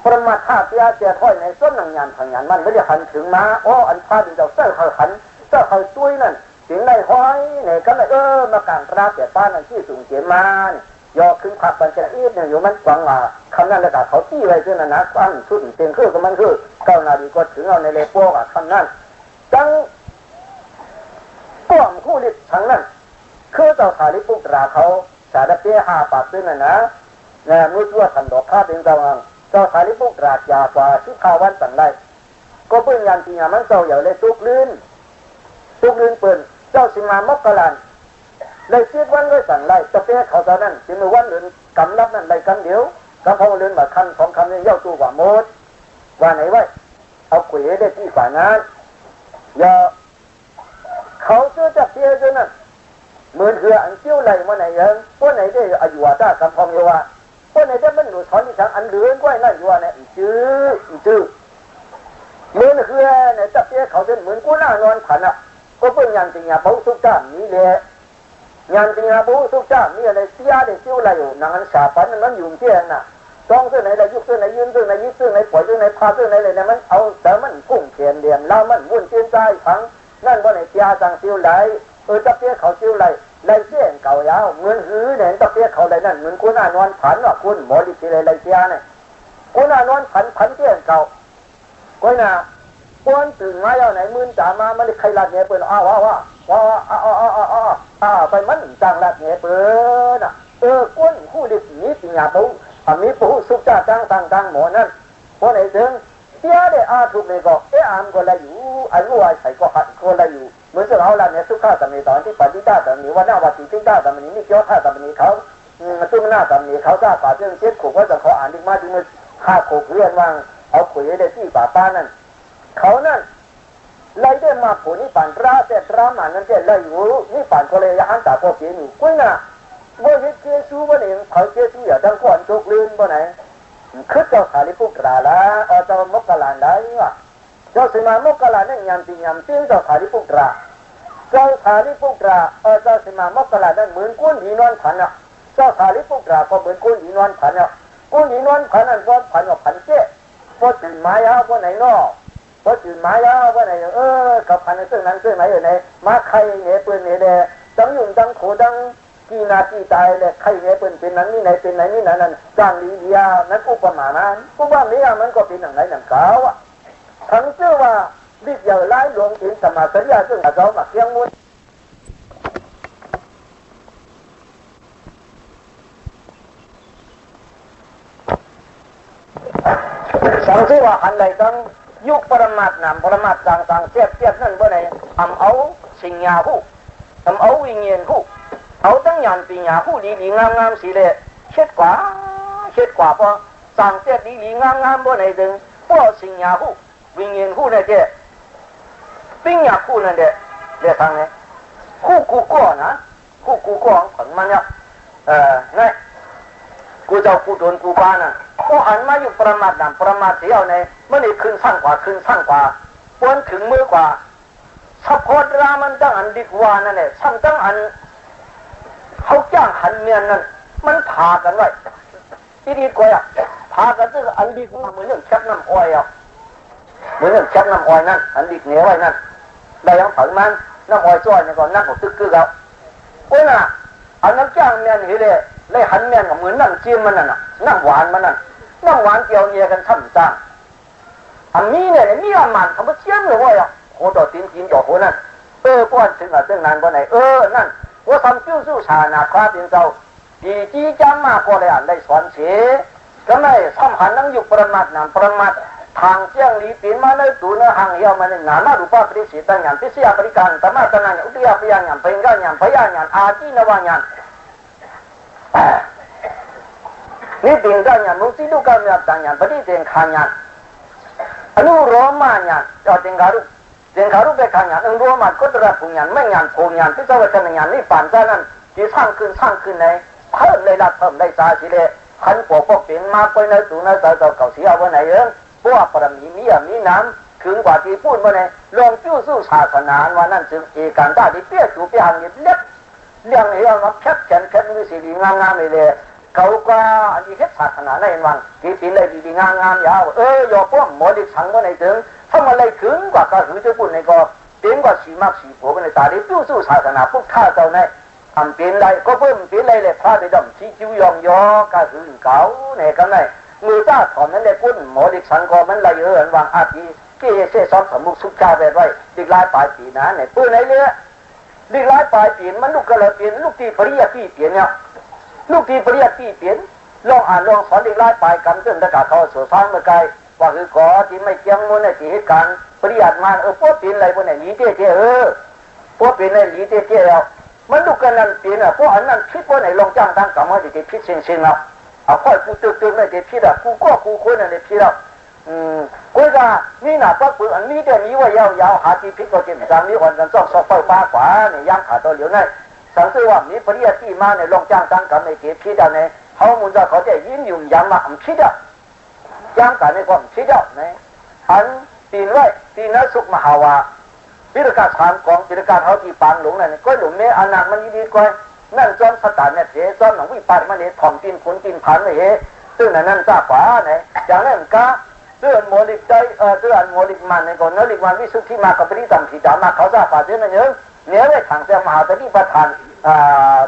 ประมาทท่าเสียเสียถ้อยในต้นหนังยันทางยันมันไม่ได้หันถึงมาอันพาดีเจ้าเจ้าเขาหันเจ้าเขาตุ้ยนั่นสิ่งใดห้อยเนี่ยก็เลยมาการพระเสียป้านั่นที่สูงเขียนมาเนี่ยยอขึ้นขับปัญจอีเนี่ยอยู่มันกว้างว่าคำนั้นเลยกับเขาตี้ไว้ซึ่งนะกว้างชุดเต็มคือก็มันคือ9 นาทีก็ถึงเอาในเลโป้กับคำนั้นจังก้ม ลิตทั้งนั้นคือเจ้าสารีปุตราเขาสารเปี้ยหาปากด้วยนะมุจวสันดอกข้าเป็นเจ้าสารีปุตรายากว่าที่พาวันสันได้ก็เพื่อนยันทีงามันเจ้าอย่าเลยตุกลื่นเปิ่นเจ้าสิมามกกะลันเลยเสียวันเลยสั่งไล่จะเปี้ยเขาเจ้านั้นสิมือวันเรือนกำลับนั่นไรกันเดี๋ยวกำพงเรือนแบบคันสองคำเนี่ยเย้าตัวกว่าโมดว่าไหนไว้เอาขุยได้ที่ฝ่ายนั้นอย่าเขาเชื่อจะเปี้ยเจ้านั้นเหมือนเรืออันเชี่ยวไหลมาไหนยังพวกไหนได้อายุว่าตากำพงเยาว่าพวกไหนได้มันหนูสอนที่ทางอันเรือนก้อยนั่นอยู่ว่าเนี่ยจื้อเหมือนเรือเนี่ยจะเปี้ยเขาเป็นเหมือนกู้หน้านอนขันอ่ะก็เพิ่งยันติญาปูสุก้านี้เลยยันติญาปูสุก้านี่อะไรเสียได้เชี่ยวไหลอยู่นางอันสาปันนั้นอยู่เที่ยงน่ะต้องเสื้อไหนได้ยุบเสื้อไหนยืนเสื้อไหนยึดเสื้อไหนปล่อยเสื้อไหนพาเสื้อไหนเลยเนี่ยมันเอาแต่มันพุ่งเขียนเดียมแล้วมันวุ่นเตี้ยนใจทั้งนั่นว่าไหนเสียจังเชี่ยวไหลจะเปี้ยเขาเชี่ยวไหลไหลเสี้ยนเก่ายาวเหมือนหื้อเนี่ยจะเปี้ยเขาไหลนั่นเหมือนกู้หน้านอนผันว่าคุณหมอดิสิเลยไหลเสียเนี่ยกู้หน้านอนผันเสี้ยนเก่าก้อยน่ะป้อนตื่นมาเอาไหนมื่นจ่ามาไม่ได้ใครลัดเงี้ยเปิดไปมันจังลัดเงี้ยเปิดน่ะก้นคู่ดิบนี้ปีญาปูมีปูสุกจ้าจังหมอนั่นพอไหนถึงเสียได้ถูกเลยก็อามก็เลยอยู่อายุวัยใส่ก็หัดก็เลยอยู่เหมือนเอาละเนี่ยสุขาตำหนิตอนที่ปฏิบัติตำหนิว่าหน้าวัดติดาตำหนินี่เกี่ยวข้าตำหนิเขาตุ้มหน้าตำหนิเขาจ้าป่าเรื่องเช็ดขู่ว่าจะขออ่านดีมากจริงมันข้าขู่เพื่อนว่างเอาขุยได้ที่ป้านั่นเขานั่นไล่ได้มาผู้นี่ปั่นราเสตรามันนั่นเจ้ไล่อยู่นี่ปั่นก็เลยยันตาพอเปลี่ยนอยู่กุ้ยน่ะว่าเฮ็ดเจสูว่าเนี่ยเขาเจสูอย่าดังก่อนจุกลื่นบ่ไหนคือเจ้าสารีปุตราละเจ้ามกกะลานได้ว่ะเจ้าสิมามกกะลานนั่นยำตียำเตี้ยเจ้าสารีปุตราเจ้าสารีปุตราเจ้าสิมามกกะลานนั่นเหมือนกุ้นหีนอนผันอ่ะเจ้าสารีปุตราก็เหมือนกุ้นหีนอนผันอ่ะกุ้นหีนอนผันนั่นก็ผันออกผันเจ๊พอตื่นไม้เอาพอไหนนอพอตื่นไม้แล้วว่าไหนกับพันในเรื่องนั้นเรื่องไหนอยู่ในมาใครเนี่ยปืนเนี่ยเด้ตั้งยุ่งตั้งโขตั้งกี่นาทีตายเลยใครเนี่ยปืนเป็นนั้นนี่ไหนเป็นไหนนี่นั่นจ้างลีเดียนั้นอุปมานั้นผู้ว่านี้มันก็เป็นอย่างไรอย่างเก่าอ่ะทั้งเชื่อว่าดิบใหญ่ไล่หลวงถึงสมาสัญญาซึ่งเราหมักเที่ยงมุ้ยสังเกตว่าอันใดตั้งยุคปรมาตนำปรมาตต่างๆเทียบนั่นว่าไหนทำเอาสิ่งยาผู้ทำเอาวิญญาณผู้เอาตั้งยันปียาผู้ดีๆงามๆสีเลยเช็ดกว่าพอสั่งเทียบดีๆงามๆว่าไหนถึงพวกสิ่งยาผู้วิญญาณผู้นั่นเจ้ปิ้งยาผู้นั่นเด้เรียกทางไหนคู่กูก่อนะคู่กูก่อของมันเนี่ยนี่กูเจ้ากูโดนกูบ้าน่ะกูหันมาอยู่ประมาทนำประมาทเดียวในมันนี่ขึ้นสร้างกว่าปนถึงมือกว่าสัพพดรามันตั้งอันดีกว่านั่นแหละซ้ำตั้งอันเขาจ้างหันเมียนนั่นมันพากันไว้ที่ดีกว่าพากันซึ่งอันดีกว่าเหมือนเรื่องชักน้ำอ้อยเหมือนเรื่องชักน้ำอ้อยนั่นอันดีเหนียวไว้นั่นได้ยังฝังมันน้ำอ้อยจ้อยนี่ก่อนนั่งหมดตึกคือเขาโอ้ยน่ะอันนั้นจ้างเมียนเห็นเลยหันเมียนกับเหมือนนั่งจิ้มมันนั่นน่ะนั่งหวานมันนั่นน้ำหวานเกี่ยวเนียกันทำจ้างอันนี้เนี่ยมีอามันทำมาเชี่ยมเลยว่าโคตรตีนจ่อโคนั่นก้อนถึงเรื่องนั้นวันไหนนั่นว่าทำจิ้วสู้ชาหนาคราเป็นเจ้าดีจีจำมาก็เลยอ่านได้สอนเสียก็ไม่ซ้ำหันนั่งอยู่ประมาทนำประมาททางเชียงลีปีนมาในตัวเนื้อหางเหี่ยวมันหนามาดูป้าปริสิตังยันพิเศษบริการธรรมะตนังอุทยาพยานยันเพ่งกันยันพยานยันอาจีนวายันนี่เพียงกันยันมุสิลูกกันยันตังยันปฏิเสธขันยันอนุโรมายันจอดเจงการุไปขันยันอนุโรมากุตระปุญยันไม่ยันโพยันที่เจ้าชนยันนี่ปั่นซะนั่นที่สร้างขึ้นในเพิ่มเลยละเพิ่มได้ซาสิเลยขันปกเปลี่ยนมาไปในตัวในเจ้าเก่าเสียวันไหนพวกปรมีน้ำถึงกว่าที่พูดว่าไงลองจู้สู้ศาสนาวันนั้นจึงเอกันได้ที่เปี้ยจูเปี้ยหังเล็บเรื่องเฮียมาแคบมีสีดีงามเลยเขาก็อันนี้แค่ศาสนาในวันที่ปีเลยดีงามยาวยอพวกหมอดิฉังวันไหนถึงถ้ามาเลยถึงกว่าก็ถือจะพูดในก็เต็มกว่าสีมากสีโผล่กันในตาที่จู้สู้ศาสนาพวกข้าเจ้าในทำเป็นไรก็เพิ่มเป็นไรเลยพระได้ดำชี้จิ้วยองยอก็ถือเก่าเนี่ยกันไหนมือตาถอนนั้นเลยพุ่นหมอดิฉันก็มันไหลวางอาทิเกี่ยเสซ้อมสมุกสุขชาแบบไว้ดิกลายปลายปีนะเนี่ยปืนไหนเลี้ย ลีกหลายปลายเปลี่ยนมันลูกกระเปลี่ยนลูกที่ปริยัติเปลี่ยนเนี่ยลูกที่ปริยัติเปลี่ยนลองอ่านลองสอนลีกหลายปลายกันซึ่งตะกาเขาสู่ฟังเมื่อไกลว่าคือก่อที่ไม่เกี่ยงมูลในที่เหตุการณ์ปริยัติมาพวกเปลี่ยนอะไรพวกนี้หนีเจ๊พวกเปลี่ยนอะไรหนีเจ๊แล้วมันลูกกันนั่นเปลี่ยนพวกอันนั้นคิดว่าไหนลองจ้างตั้งกรรมว่าจะพิษเชิงแล้วเอาค่อยกูตื่นไม่จะพิษอ่ะกูคนนั่นเลยพิษแล้วกูก็นี่น่ะก็ปืนอันนี้แต่นี้ว่ายาวหาที่พิษก็เจ็บจังนี้วันกันซอกไฟฟ้าขวาเนี่ยย่างขาตัวเหลียวนั่นสังเกตว่ามีปริยัติมาในลองจ้างตั้งกรรมในเจ็บพิษอะไรเขามุ่งจะเขาจะยิ้มยุ่งยำมาพิษอ่ะย่างกันในความพิษอ่ะเนี่ยอันตีนไว้ตีนนั้นสุกมหาวาพิรกาทานของพิรกาเขาที่ปางหลงนั่นก็หลงเนี่ยอนาคมันดีกว่านั่นจอมสตาร์เนี่ยเสียจอมหนังวิปัสมันเนี่ยถ่อมตีนขุนตีนพันเลยเฮ้ซึ่งนั่นจ้าขวาเนี่ยจากนั้นก็เรื่องโมลิกใจเรื่องโมลิกมันเนี่ยก่อนโมลิกมันวิสุทธิมากับปริตัมผีจามาเขาจ้าป่าเจ้านั่นเยอะเนี่ยได้ทางเจ้ามหาตติปทาน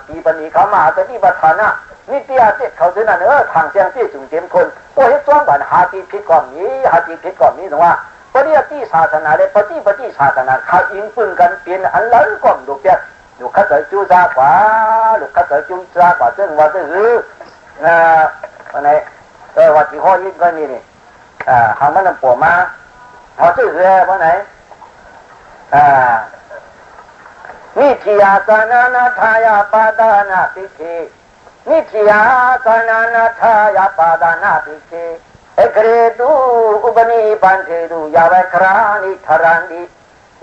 ตีปณีเขามหาตติปทานน่ะนิตยาเจ็ดเขาเจ้านั่นทางเจ้าเจ้าจุ่มเต็มคนโอ้ยจ้องกันหาที่พิษก่อนนี้หาที่พิษก่อนนี้ถึงว่าปริยัติศาสนาเลยปฏิศาสนาเขาอิงพึ่งกันเปลี่ยนอันหลังก่อนดูเปียลูกข้าเสือจูจ้ากว่าลูกข้าเสือจูจ้ากว่าซึ่งว่าคือวันไหนวันที่ข้อยิ่งก็นี่หางมันปวดมาเขาชื่อวันไหนนิทิยาสนานาทายาปาดานาปิเกนิทิยาสนานาทายาปาดานาปิเกเอกเรตุอุปนิปันเทตุยาเวครานิธารันดิ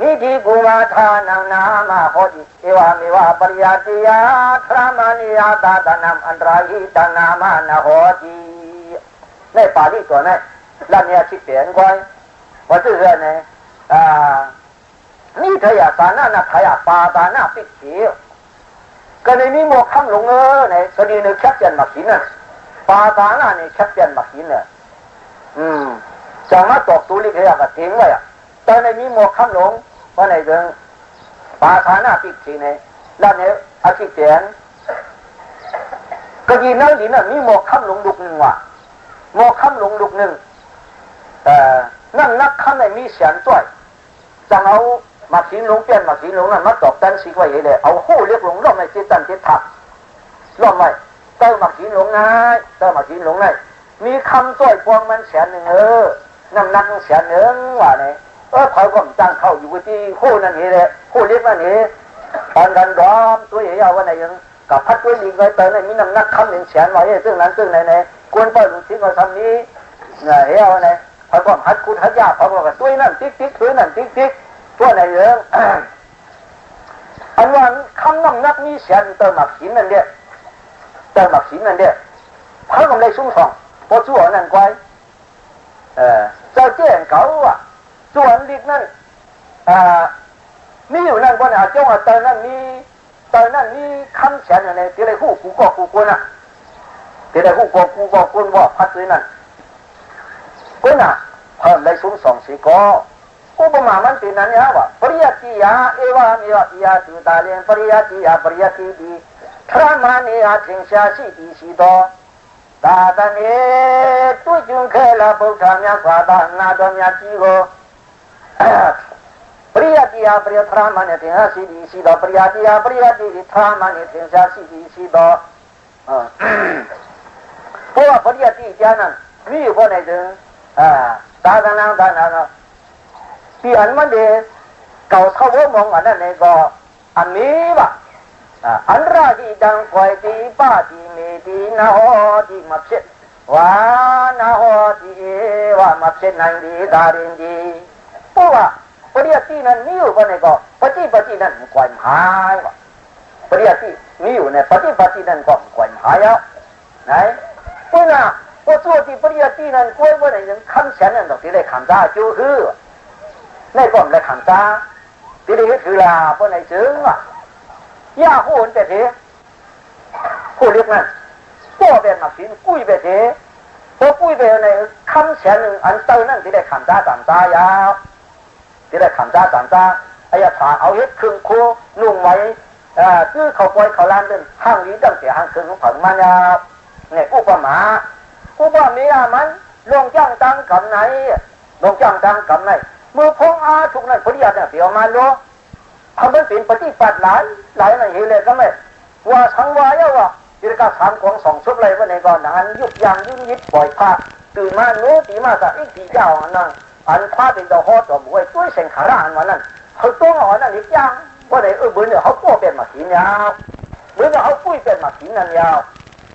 นิธิกุมาทานังนามาโหติเอวามิวาปริยติยาธรรมานิยาตาตานามอันตราหิตานามานาโหติในปาลีตัวนั้นแล้วเนี่ยชิเปลี่ยนก้อยว่าชื่อเนี่ยนี่เทียสานานาทายาปาตานาปิเขียวก็ในนี้โมคำหลงเนี่ยคดีนึกแคบเจนมาขินน่ะปาตานาเนี่ยแคบเจนมาขินเนี่ยจะมาตกตุลิเทียก็ทิ้งไว้อะแต่ในนี้โมคำหลงว่าในเรื่องปาตานาปิเขียวเนี่ยแล้วเนี่ยอาทิเตียนก็ยีนั่งดีน่ะมีโมคำหลงลุกหนึ่งว่ะโมคำหลงลุกหนึ่งนั่นนักคำในมีเสียงจ้อยจังเอามาขินหลงเปลี่ยนมาขินหลงนั่นมาตอบตันสิไว้เลยเอาหูเรียกหลงล้อมไม่เจตันเจทับล้อมไม่เติมมาขินหลงง่ายเติมมาขินหลงง่ายมีคำจ้อยพวงมันเสียงหนึ่งนั่นนักเสียงหนึ่งว่าเนี่ยเขาก็จังเข้าอยู่ที่หูนั่นนี่เลยหูเรียกนั่นนี่ตอนกันร้อมตัวใหญ่ๆว่าไหนยังกับพัดตัวลิงไว้เติมในมีน้ำนักคำหนึ่งเสียงไว้ซึ่งนั้นซึ่งไหนกวนไปหลุดทิ้งเอาทำนี้เนี่ยเฮ้ยว่าไหนเขาก็หัดคุณหัดยาเขาบอกว่าตัวนั่นติ๊กติ๊กตัวนั่นติ๊กติ๊กตัวไหนเยอะอันว่าคำน้ำนักมีเสียงเติมหมักหินนั่นเดียเติมหมักหินนั่นเดียเขาก็เลยสุ่มส่องพอชั่วนั่นไว้เจ้าเจ้าเขาอ่ะส่วนลิกนั่นมีอยู่นั่นวันอาเจ้าเติมนั่นมีคำเสียงอะไรที่ไรคู่กูก็กูกูน่ะที่ไรคู่กูก็กูว่าพัดตัวนั่นกูน่ะเพิ่มได้สุ่มส่องสีก็อุปมามันเป็นนั้นเนี่ยว่าปริยัติยาเอวามิวะยาตุตาเลนปริยัติยาปริยัติดีธรรมานิยาทิงชาสิติสิโตตาตเนตุจุงเคลาพุทธามยาควาตานาดมยาจีโกปริยัติยาปริยัติธรรมานิทิงชาสิติสิโตปริยัติยาปริยัติธรรมานิทิงชาสิติสิโตเพราะว่าปริยัติจานั้นมีอยู่พอไหนถึงตาตานาที่อันมันเดเก่าเท่าว่ามองอันนั้นเนี่ยก็อันนี้ว่ะอันราดีดังคอยตีป้าตีเมตีนาฮอตีมาเช็ดว่านาฮอตีว่ามาเช็ดนังดีดารินดีเพราะว่าปริยัตินั้นมีอยู่คนไหนก็ปฏินั้นกวนหายว่ะปริยัติมีอยู่เนี่ยปฏินั้นก็กวนหายแล้วไหนเพราะว่าพอตัวที่ปริยัตินั้นกวนว่าไหนยังคำเสียงนั้นดอกที่ได้คำได้จู่คือในก่อนได้ขันตาที่ได้คือลาเพราะในซึ้งอ่ะย่าหูนแต่เทผู้เรียกนั่นพ่อเป็นหมักสินกุ้ยไปเทพอกุ้ยไปในคำเสียงหนึ่งอันเตอร์นั่นที่ได้ขันตาตามตายาวที่ได้ขันตาตามตาอายาถาเอาเฮ็ดครึ่งโคนุ่งไว้ซื้อเขาปล่อยเขาล้านเดินห้างนี้ตั้งแต่ห้างครึ่งของผังมันยาเนี่ยอุปมามันลงจ้างตังกับไหนลงจ้างตังกับไหนมือพงอาทุกนั้นปริยัติเนี่ยเดี๋ยวมาโล ทำเป็นสิ่งปฏิบัติหลายนั่นเห็นเลยก็ไม่ว่าทั้งวายว่าจิตกาสามของสองชุดเลยวันนี้ก่อนนั้นยุบยางยุ่งยิบปล่อยผ้าตื่นมาโน้ตีมาสักอีกทีเจ้านั่งอันผ้าเป็นดอกฮอดดอกบัวช่วยเส้นขาร่างวันนั้นเขาต้องอ่อนนั่นอีกอย่างว่าไหนเบืนเนี่ยเขาป้อเป็นมาขีนยาวเบืนเนี่ยเขาปุ้ยเป็นมาขีนนั่นยาว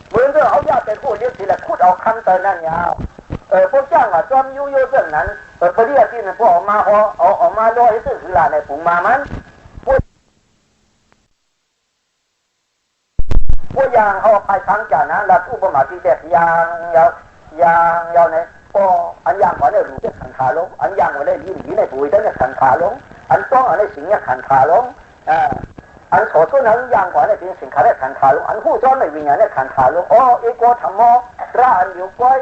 เบืนเนี่ยเขาอยากเป็นผู้เลี้ยงทีละคุดเอาคันเตอร์นั่นยาวพวกจ้างอ่ะจอมยุ่ยเรื่องนั้นพอดีที่นั่นพวกออกมาออกมาลอยซื้อคือลาในปุ่งมามันพวกยางเขาไปทั้งจากนั้นแล้วผู้ประมาทที่แตกยางยาวเนี่ยก็อันยางก่อนเนี่ยรู้จะขันขาลงอันยางก่อนเนี่ยยืนในปุ๋ยตั้งแต่ขันขาลงอันต้องอันนี้สิ่งเนี่ยขันขาลงอันโสดนั้นยางก่อนเนี่ยเป็นสิ่งขาได้ขันขาลงอันผู้จ้อนในวิญญาณเนี่ยขันขาลงอ๋อเอโกธรรมะร่าอันอยู่ก้อย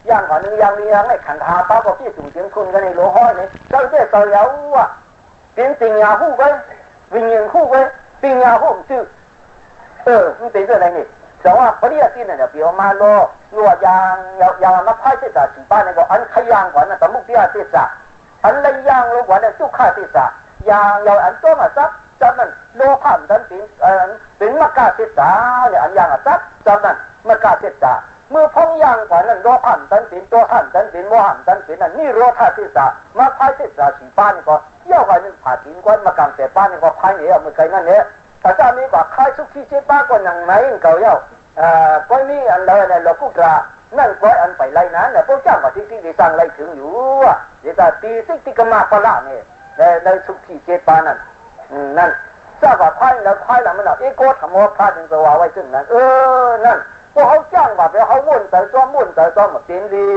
ย่างก่อนนึงย่างนี้ไม่ขันขาป้าก็ที่สูงเสียงคุณกันในโลห้อยนี่เจ้าเจ้าเสียวว่ะเป็นสิ่งยาหู้ไว้วิญญาณหู้ไว้สิ่งยาหู้ชื่อมันเป็นอะไรนี่แต่ว่าปริยัติเนี่ยเดี๋ยวมาล้อยางมาพายเสษสิบ้านเนี่ยก็อันขยางก่อนนะแต่มุขที่อาเสษอันเลยยางลงก่อนเนี่ยสุขาเสษยางอันต้นอ่ะซักจำนั้นโลภะนั้นเป็นมกาเสษเนี่ยอันยางอ่ะซักจำนั้นมกาเสษเมื่อพ้องยางก่อนนั้นโลภะนั้นเป็นตัวหันนั้นเป็นโมหันนั้นเป็นนั่นนี่โลภะเสษมาพายเสษสิบ้านนี่ก็เย่ากันนึงผ่าทิ้งก้อนมากางแต่บ้านนี่ก็พายเนี่ยมือไกลนั่นเนี่ยแต่เจ้ามีกว่าคายสุขีเจ็บบ้าก็นั่งไหนเก่าเย่าก้อยมีอันเลยเนี่ยเราพูดว่านั่นก้อยอันไปไล่นั้นเนี่ยพวกเจ้าว่าที่ได้สร้างไล่ถึงอยู่อ่ะเดี๋ยวตีที่กมาพละเนี่ยในสุขีเจ็บบ้านั่นนั่นทราบว่าควายแล้วมันเอาเอโกธรรมะพาถึงตัวไว้ซึ่งนั้นนั่นพวกเขาจ้างว่าแล้วเขาวุ่นแต่ซ้อมมาเป็นดี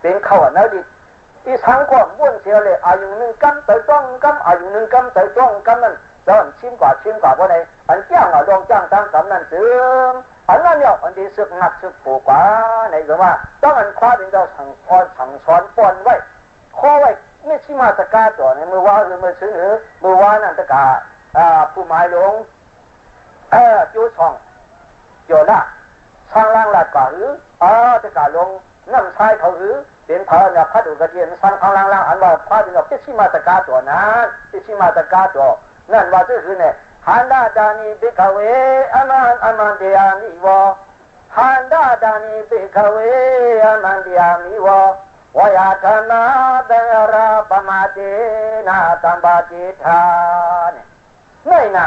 เป็นเขาอ่ะนะดิที่ทั้งก่อนวุ่นเสียเลยอายุหนึ่งกำแต่ต้องกำอายุหนึ่งกำแต่ต้องกำนั่นตอนชิมกว่าว่าในอันจ้างอ่ะลองจ้างตั้งกำนั่นถึงอันนั้นเนี่ยอันที่สึกหนักสึกปูกว่าในก็ว่าต้องอันคว้าเป็นเจ้าสั่งสอนป้อนไว้ข้อไว้ไม่ชิมาตะกาตัวในเมื่อว่าหรือเมื่อซื้อหรือเมื่อว่านั่นตะกาผู้หมายหลวงจูช่องโยละสร้างร่างหลักกว่าหรือตะกาลงน้ำชายเขาหรือเป็นพระเนี่ยพระดุกระเทียนสร้างข้างล่างอันว่าพระเป็นแบบชิมาตะกาตัวนั้นชิมาตะกาตัวนั่นว่าก็คือเนี่ยหันดาดานีเบกเวอามันเดียมิวะหันดาดานีเบกเวอามันเดียมิวะวายาธนาเดราปมาเจนาตัมบาจิธาเนี่ยไม่นะ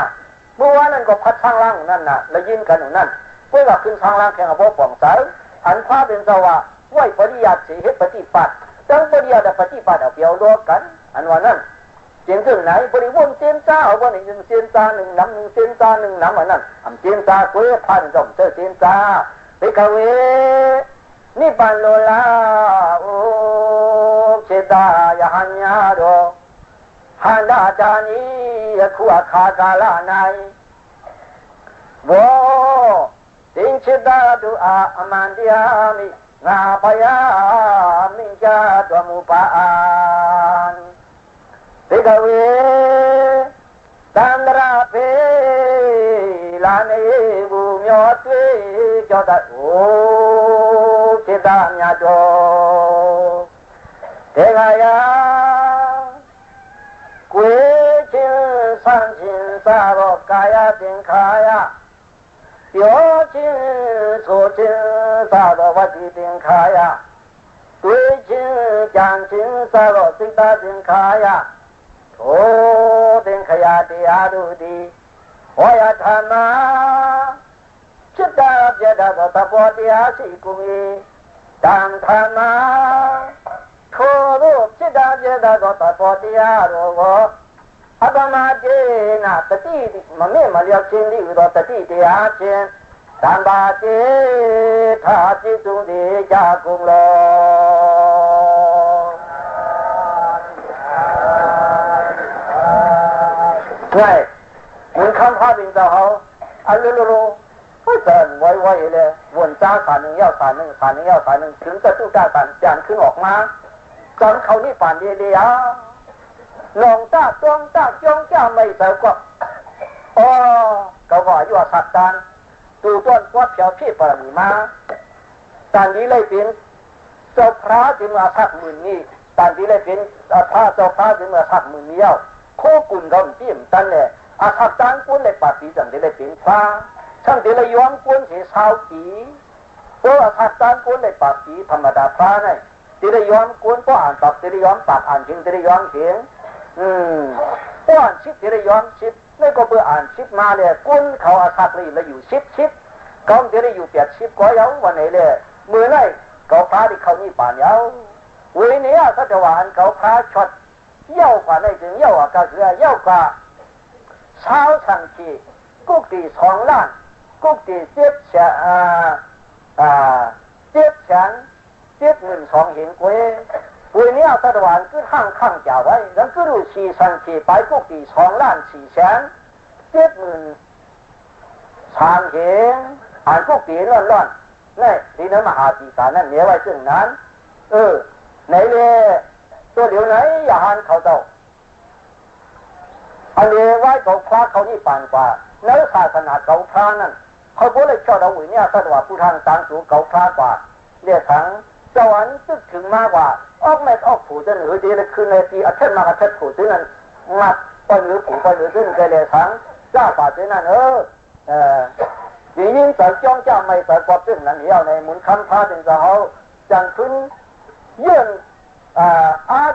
เมื่อวานนั้นก็พัดช่างล่างนั่นน่ะแล้วยินกันอยู่นั่นเพื่อว่าขึ้นช่างล่างแข่งกับพวกป่องสายอันพระเป็นสวะไหวปริยัติสิเหตุปฏิบัติตั้งปริยัติปฏิบัติเอาเปรียวรวกันอันว่านั่นเจียนถึงไหนบริวารเจียนจ้าเอาวันนี้เจียนจ้าหนึ่งน้ำเจียนจ้าหนึ่งน้ำอันนั้นเจียนจ้าเกลือพันจอมเจอเจียนจ้าไปกเวนิปันโลลาโอเชตายาหัญญาโดหันดาจานีขัวคากาลานายโวติงเชตาดูอามันเดียมิงาปยามิจาตัวมุปานเทกเวตันดราเปลานีบุญยอดเวจอดโอเจตาญาโจเทกายากุยชินสันชินสาวกายาติงขายาโยชินโสชินสาววัติติงขายากุยชินจังชินสาวสิตาติงขายาโอ้เต็งขยะติอาดุดีโอยธรรมะจิตตาเจตาตะปอติอาสิกุมีตังธรรมะโทรุจิตตาเจตาตะปอติอาโรโกอัปมาเจนะตติมะเมมะเลียวชินดิอุตตติติอาชินตัมบาเจทาจิตุติจากุงโลไงเหมือนคำพาดินเจ้าเขาอันลุก็เดินไว้เลยวนจ้าสารหนึ่งเย้าสารหนึ่งถึงจะตู้จ้าสารจานขึ้นออกมาจนเขานี่ผ่านเดียวลองจ้าจ้องจ้าไม่เสกว่าเขาบอกอยู่ว่าสัตว์การตูต้นวัดเพียวพี่ปรมีมาตอนนี้เลยเป็นเจ้าพระจึงมาสักหมื่นนี้ตอนนี้เลยเป็นพระเจ้าพระจึงมาสักหมื่นนี้โคกุนเขาจิ้มตันเลย อาศักตังกุนเลยปฏิจังได้เป็นพระช่างเดลยอมกุนเสียสาวปีเพราะอาศักตังกุนเลยปฏิธรรมดาพระเนี่ยเดลยอมกุนเพราะอ่านตับเดลยอมตับอ่านเขียงเดลยอมเขียงเพราะอ่านชิดเดลยอมชิดนี่ก็เพื่ออ่านชิดมาเลยกุนเขาอาศักเลยแล้วอยู่ชิดเขาเดลอยู่80ก็ยังวันไหนเลยมือไหนเขาพระที่เขานี่ป่านยาวเว้ยเนี่ยถ้าจะว่าอันเขาพระช็อตเย้ากว่าในถึงเย้าก็คือเย้ากว่าเช้าสังกีกุกตี2 ล้านกุกตี7 แสน72,000เห็นกวยเว้ยเนี่ยถ้าจะว่าอันคือห้างข้างจ่าไว้แล้วก็รู้ชีสังกีไปกุกตี2,473,000เห็นอ่านกุกตีร้อนนี่ที่นั้นมหาตีสานั่นเนี่ยไว้ซึ่งนั้นไหนเลยตัวเหลียวไหนอย่าหันเขาเจ้าอันนี้ไว้เขาพระเขานี่ปานกว่าในศาสนาเขาพระนั่นเขาพูดเลยเจ้าดาวเนี่ยถ้าว่าผู้ทางต่างสูงเขาพระกว่าเรียกทั้งสวรรค์ตึกถึงมากกว่าออกไม่ออกผู้จนหรือดีเลยคือในปีอัศมากอัศผู้ซึ่งนั้นงัดปนหรือผู้ปนหรือซึ่งเกเรทั้งเจ้าป่าซึ่งนั้นยิ่งแต่จ้องเจ้าไม่แต่กอบซึ่งนั้นเดียวในหมุนคำพระเป็นเจ้าจังพื้นยื่น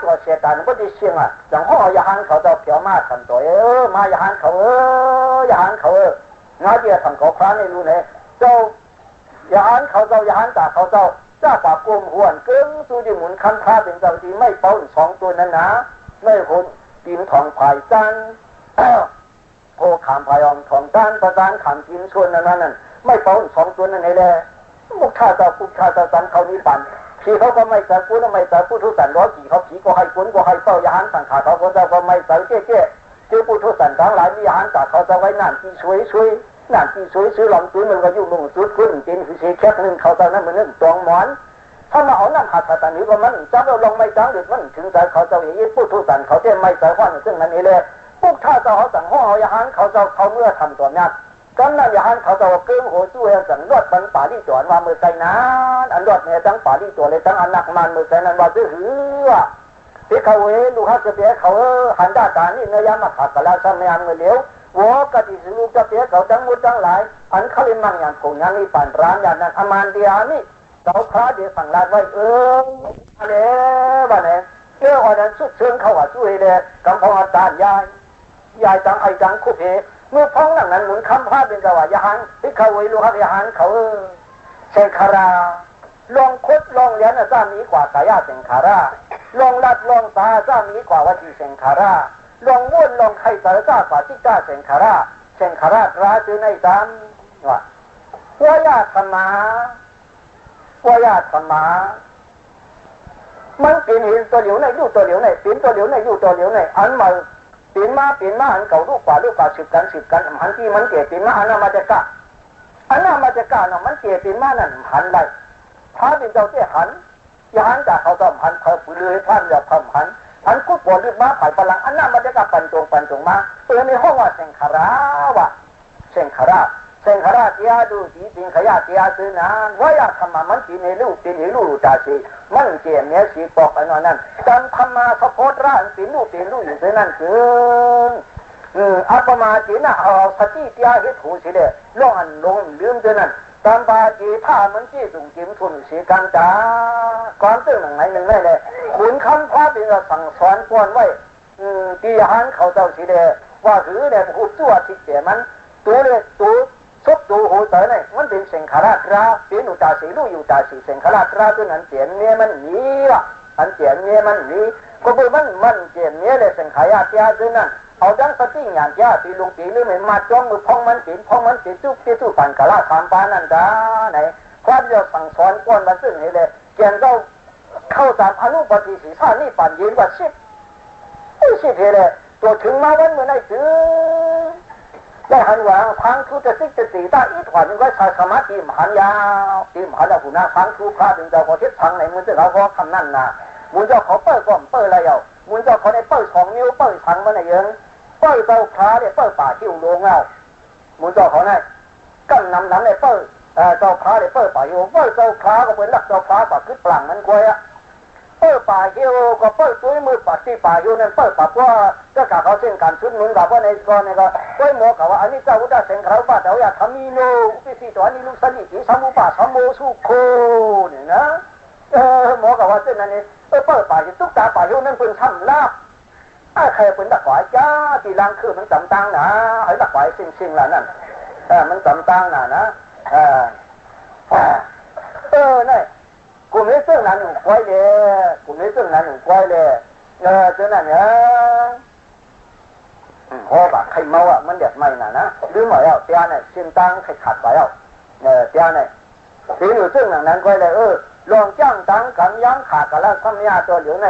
ตัวเสียดายไม่ได้เสียงจังห้องอย่าหันเขาเจ้าเผียวมาทำตัวมาอย่าหันเขาอย่าหันเขาง้าเดียทำเขาพระไม่รู้เนี่ยเจ้าอย่าหันเขาเจ้าอย่าหันตาเขาเจ้าปากกลมหวนกึ่งสู้ดิหมุนคันพระเป็นเจ้าที่ไม่เป้า2 ตัวนั้นนะไม่คนปีนทองภายจันโพขามพายองทองด้านประดานขามกินชวนนั้นไม่เป้า2 ตัวนั้นเลยมุขชาเจ้าปุกชาเจ้าสันเขานี้ปั่นผีเขาก็ไม่ใส่กูนไม่ใส่ผู้ทุสันร้อยกี่เขาผีก็ให้กุนก็ให้เต้ายาหันสังขาเขาก็จะก็ไม่ใส่เจ๊คือผู้ทุสันทั้งหลายมียาหันจากเขาจะไว้นั่นที่ช่วยนั่นที่ช่วยหลงตุ้นมันก็ยุ่งลงสุดขึ้นกินคือเสียแค่นึงเขาจะนั่นมันนึกตองหมอนถ้ามาเอานั่นหัดตานี้ก็มันจับเราลงไม่จังหรือมันถึงใจเขาจะอย่างนี้ผู้ทุสันเขาเต้ไม่ใส่วันซึ่งนั้นนี่เลยพวกท่าจะเขาสั่งห้องเอายาหันเขาจะเขาเมื่อทำตัวนั้นกันนั่นอย่าหันเขาจะเกิ้งหัวช่วยสังรถบันป่าที่จอดว่ามือใจนั้นอันรถเนี่ยทั้งป่าที่ตัวเลยทั้งอันนักมันมือใจนั้นว่าซื้อหือที่เขาลูกฮักจะเปียเขาหันด้านการนี่เนื้อยามาขาดกะลาซ้ำในอันเมื่อเลี้ยววัวกะติสิลูกจะเปียเขาทั้งมุดทั้งหลายอันเขาเล่นมั่งอย่างผงอย่างนี้ปั่นร้านอย่างนั้นอมานเดียนี่เขาพระเดียสั่งลาดไว้อะไรบ้านเนี่ยอ่อนนั้นสุดเชิงเขาว่าช่วยเลยกำพองอาจารย์ยายจังไอจังคุเพเมื่อพ้องหลังนั้นหมุนคำพาเป็นกว่ายาหันที่เขาไว้ลูกฮักยาหันเขาเซงคาราลองคดลองเลี้ยนจะมีกว่ากายาเซงคาราลองลัดลองตาจะมีกว่าวจีเซงคาราลองม้วนลองไข่ตาจะกว่าที่จ้าเซงคาราราจือในตามว่ายาธรรมะมันเป็นหินตัวเหลียวในอยู่ตัวเหลียวในเป็นตัวเหลียวในอยู่ตัวเหลียวในอันมาปีนมาอันเก่าลูกกว่า10 กันหันที่มันเกี่ยปีนมาอันนั้นมาจะกะเนาะมันเกี่ยปีนมานั่นหันได้ถ้าเป็นเจ้าเจ้หันอย่าหันจากเขาต้องหันเพิ่มเลยท่านอย่าเพิ่มหันอันกุบปวดลึกมาผ่ายพลังอันนั้นมาจะกะปันจงมาในห้องว่าเซงคาราเทียดูสีสิงขยาเทียซื้อนานว่ายาธรรมะมันปีนให้ลูกตาสีมันเกี่ยเนี้ยสีปอกไปนั่นจำธรรมะสะโพดร่างปีนลูกอยู่ซื้อนั่นคืออัปมาจีน่ะเอาสติเทียให้ถูสิเดล่องอันลงลืมซื้อนั่นตามบาจีถ้ามันจี้สูงจิ้มทุนสีกันจ้าก่อนตื้อหนึ่งไหนเลยขุนคำพระเป็นสั่งสอนกวนไว้ตีหันเขาเจ้าสีเดว่าถือเนี่ยหูตัวทิเสียมันตัวเลยตัวสุดดูหูเต๋อเนี่ยมันเป็นเสียงคาราตราเป็นอุตาสีลูกอยู่ตาสีเสียงคาราตราตัวนั้นเสียงเนี่ยมันหนีว่ะอันเสียงเนี่ยมันหนีก็คือมันเสียงเนี่ยเลยเสียงขายาเจ้าตัวนั้นเอาดังสติงานเจ้าปีลุงปีหรือไม่มาจ้องมือพองมันติดจุ๊บปั่นกะลาคำปานั่นจ้าไหนความเดียวสั่งสอนก้นมาซึ่งนี่เลยเกียนเข้าตามอนุปฏิสีชานี่ปั่นยืนกว่า10เลยตัวถึงมาวันเมื่อไหร่ถึงได้หันหวางพังทุจะซิกจะสีตาอีถอนไว้ชายสมาธิมหันยาวตีมหันหุ่นหน้าพังทุพระถึงเจ้าพอเช็ดพังไหนมึงจะเขาพอคำนั่นนะมึงเจ้าเขาเปิดก่อนเปิดอะไรเอามึงเจ้าเขาในเปิด2 นิ้วเปิดพังมันไหนยังเปิดเจ้าพระเนี่ยเปิดป่าที่อุโมงค์เอามึงเจ้าเขาในกั้นน้ำเนี่ยเปิดเจ้าพระเนี่ยเปิดป่าอยู่เปิดเจ้าพระก็เป็นหลักเจ้าพระป่าขึ้นปลังมันกวยอะเปิด ป่าเหี่ยวก็เปิดตัวมือปัดที่ป่าเหี่ยวนั้นเปิดปัดว่าก็กะเขาเช่นกันชุดเหมือนกับว่าในก่อนในก็เปิดหมอกับว่าอันนี้เจ้าอุตตะเสงเขาป่าแต่ว่าทำมีโนอุปสิตัวนี้ลูกสนิทสามุป่าสามโมสุโคเนี่ยนะหมอกับว่าเช่นนั้นเองเปิดป่าอยู่ตุ๊กตาป่าเหี่ยวนั้นเป็นทำลาบใครเป็นตะขวายจ้าที่ลังคือมันจำตังนะไอ้ตะขวายซิ่งๆล่ะนั่นมันจำตังนะนี่กูไม่ซึ่งนั้นหนูก้อยเลยกูไม่ซึ่งนั้นหนูก้อยเลยเจ้านั่นเนี่ยพอแบบใครเมาอ่ะมันเด็ดไม่น่ะนะหรือหมายเอาเตี้ยเนี่ยชิมตังใครขัดไปเอาเตี้ยเนี่ยสีหนูซึ่งนั้นก้อยเลยลองจ้างตังกันยั้งขาดกันแล้วทำยาตัวเหลืองไหน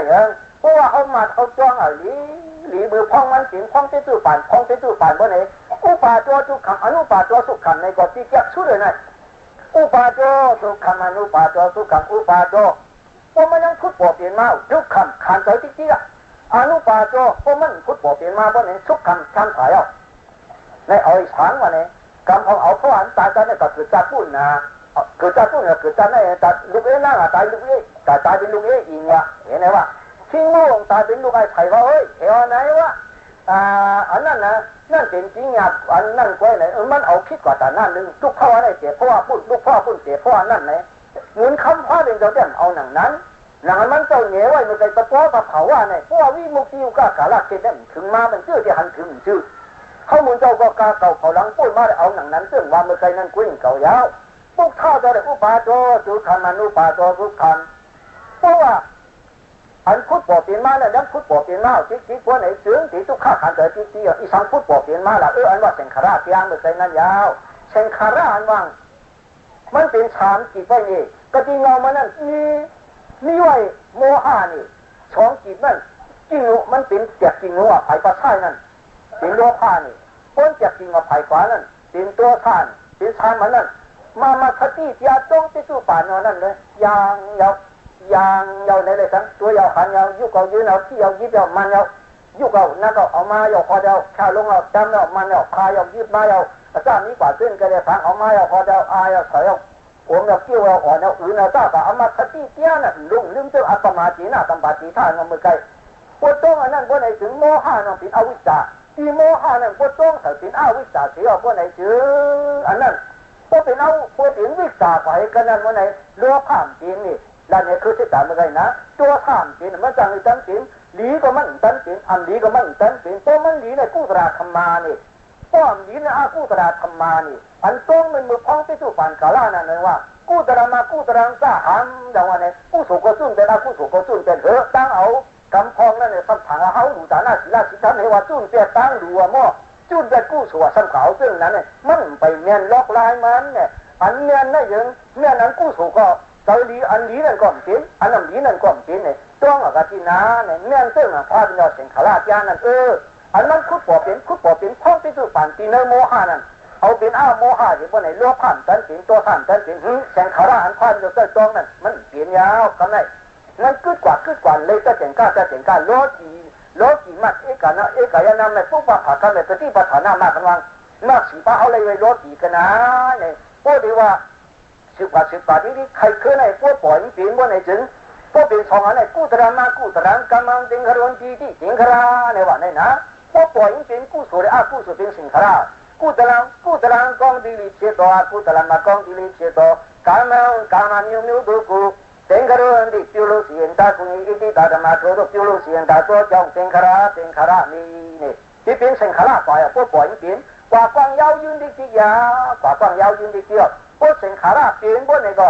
เพราะว่าเขามาเขาจ้องเอาหลีมือพองมันสิงพองเตตู้ป่านพองเตตู้ป่านบนไหนอุปาตัวทุกขังอนุปาตัวสุขขังในกอที่แก่ชุดเลยนะอุปาโจสุขังอนุปาโจสุขังอุปาโจพวกมันยังพุทธบอกเปลี่ยนมาทุกคำขันใจที่เจี๊ยอนุปาโจพวกมันพุทธบอกเปลี่ยนมาเพราะเนี่ยทุกคำทำถ่ายเอาในเอาอีสานวันนี้กำพองเอาพวกอันตายกันเนี่ยก็คือจัดปุ่นนะคือจัดปุ่นเนี่ยคือจัดเนี่ยจัดลูกเอ๋นั่งตายลูกเอ๋ตายเป็นลูกเอ๋อีเนี่ยเห็นไหมว่าทิ้งโม่งตายเป็นลูกไอ้ไข่ว่าเฮ้ยเอ๋ไหนวะอันนั้นนะนั่นเป็นจริงอ่ะอันนั่นก้อยไหนมันเอาคิดกว่าแต่นั่นนึงลูกพ่ออะไรเสียเพราะว่าพูดลูกพ่อพูดเสียเพราะว่านั่นไหนเหมือนคำพ่อเป็นเจ้าเด่นเอาหนังนั้นหนังมันเจ้าเหนียวไว้มันใจตะป้อตะเผาว่าไหนเพราะว่าวิมุติยุกากาลเกณฑ์ถึงมามันชื่อที่หันถึงชื่อเขาเหมือนเจ้าก็กาเก่าเขาหลังพูดมาได้เอาหนังนั้นซึ่งว่าเมื่อไงนั่นกุ้งเก่ายาวพวกข้าวจะได้อุปาโจสุขันมานุปาโจสุขันเพราะว่าอันพุทธบอกเปลี่ยนมาแล้วยังพุทธบอกเปลี่ยนมาจิ๊กพวกไหนเสืองที่ทุกข้าขันเกิดจิ๊กอีสังพุทธบอกเปลี่ยนมาละอันว่าเซนคาราเตียงเมื่อไงนั่นยาวเซนคาราอันว่างมันเป็นฌานจิตไว้นี่ก็จริงเอามานั่นนี่ไว้โมหะนี่ช่องจิตนั่นจริงมันเป็นเจ็บจริงว่าไผ่ปลาไส้นั่นเป็นโลภะนี่พ้นเจ็บจริงว่าไผ่ขวานั่นเป็นตัวฌานเป็นฌานมันนั่นมาคติยาจ้องที่สู้ป่านนั่นเลยอย่างยาวในเลยทั้งตัวยาวขันยาวยุกเอายืนเอาที่ยาวยิบยาวมันยาวยุกเอานั่นก็เอามายาวคอยาวข้าวลงเอาดำเอามันเอาคายาวยิบมายาวจ้านี้กว่าขึ้นก็เลยฟังเอามายาวคอยาวอายาวถอยเอาผมเอาเกี่ยวเอาอ่อนเอาอื่นเอาจ้าก็เอามาคติเตี้ยน่ะลุงลืมเจ้าอัปมาจีน่ะตัมปาจีท่านมือไกลปวดต้องอันนั้นพวกไหนถึงโมหะนั่นเป็นอวิชชาที่โมหะนั่นปวดต้องแต่เป็นอวิชชาเสียพวกไหนถึงอันนั้นพวกเป็นเอาพวกเป็นวิชาไปกันนั้นพวกไหนโลภะจริงนี่แล้วเนี่ยคือที่ตามมาไงนะตัวท่ามจริงมันจังเลยตั้งจริงหลีก็มันตั้งจริงอันหลีก็มันตั้งจริงตัวมันหลีในกุศลธรรมานี่ป้อมหลีในอากุศลธรรมานี่อันตรงมันมือพ้องที่สุปานกาลานั่นเลยว่ากุศลมากุศลสาหังดังว่าเนี่ยกุศลก็สุ่นเป็นอากุศลก็สุ่นเป็นตั้งเอากำพองนั่นเนี่ยสัมผัสเขาดูตาหน้าศิลาศิทันให้ว่าสุ่นเป็นตั้งดูว่ามั่วสุ่นเป็นกุศลสัมผัสซึ่งนั้นเนี่ยมันไปเมียนล็อกลายมันเนี่ยอันเมียนนั่นยังเมียนนั้นกุศลก็ตอนนี้อันนี้นั่นก็จริงอันนั้นนี้นั่นก็จริงเนี่ยต้องกับที่น้าเนี่ยเนื่องซึ่งพาเป็นยอดเสียงขลาดยานั่นอันนั้นคุดปอบเป็นพ้องที่สุดผ่านตีเนโมหะนั่นเอาเป็นอ้าโมหะที่พวกไหนเลือกผ่านกันสิงตัวผ่านกันสิงเสียงขลาดอันผ่านอยู่ใต้ตรงนั่นมันเปลี่ยนยาวกันได้นั่นกึดกว่าเลยจะเสียงก้าโลกีมากเอกานะนำในปุ๊บว่าผ่ากันในปฏิปทานามากกันวังมากสีฟ้าเอาเลยโลกีกันนะเนี่ยพวกที่ว่าสิบบาทนี้ใครเคยในพวกปล่อยมันเป็นว่าในจึงพวกเป็นสองอันในกู้ตระมากู้ตรังกำลังจิงคารวันที่จิงคาราในวันนี้นะพวกปล่อยมันเป็นกู้สุริอากู้สุเป็นสิงคารากู้ตรังกองดิลิเชตอกู้ตรังมากองดิลิเชตอกามามิวดูกูจิงคารวันที่พิโลเสียนตาคุยอิติตาธรรมะโทรพิโลเสียนตาตัวจงจิงคารานี่ที่เป็นสิงคาราปล่อยพวกปล่อยมันเป็นกว่ากวางยาวยืนดิจิยากว่ากวางยาวยืนดิจิยาพวกสิงคาราเปลี่ยนพวกนี้ก็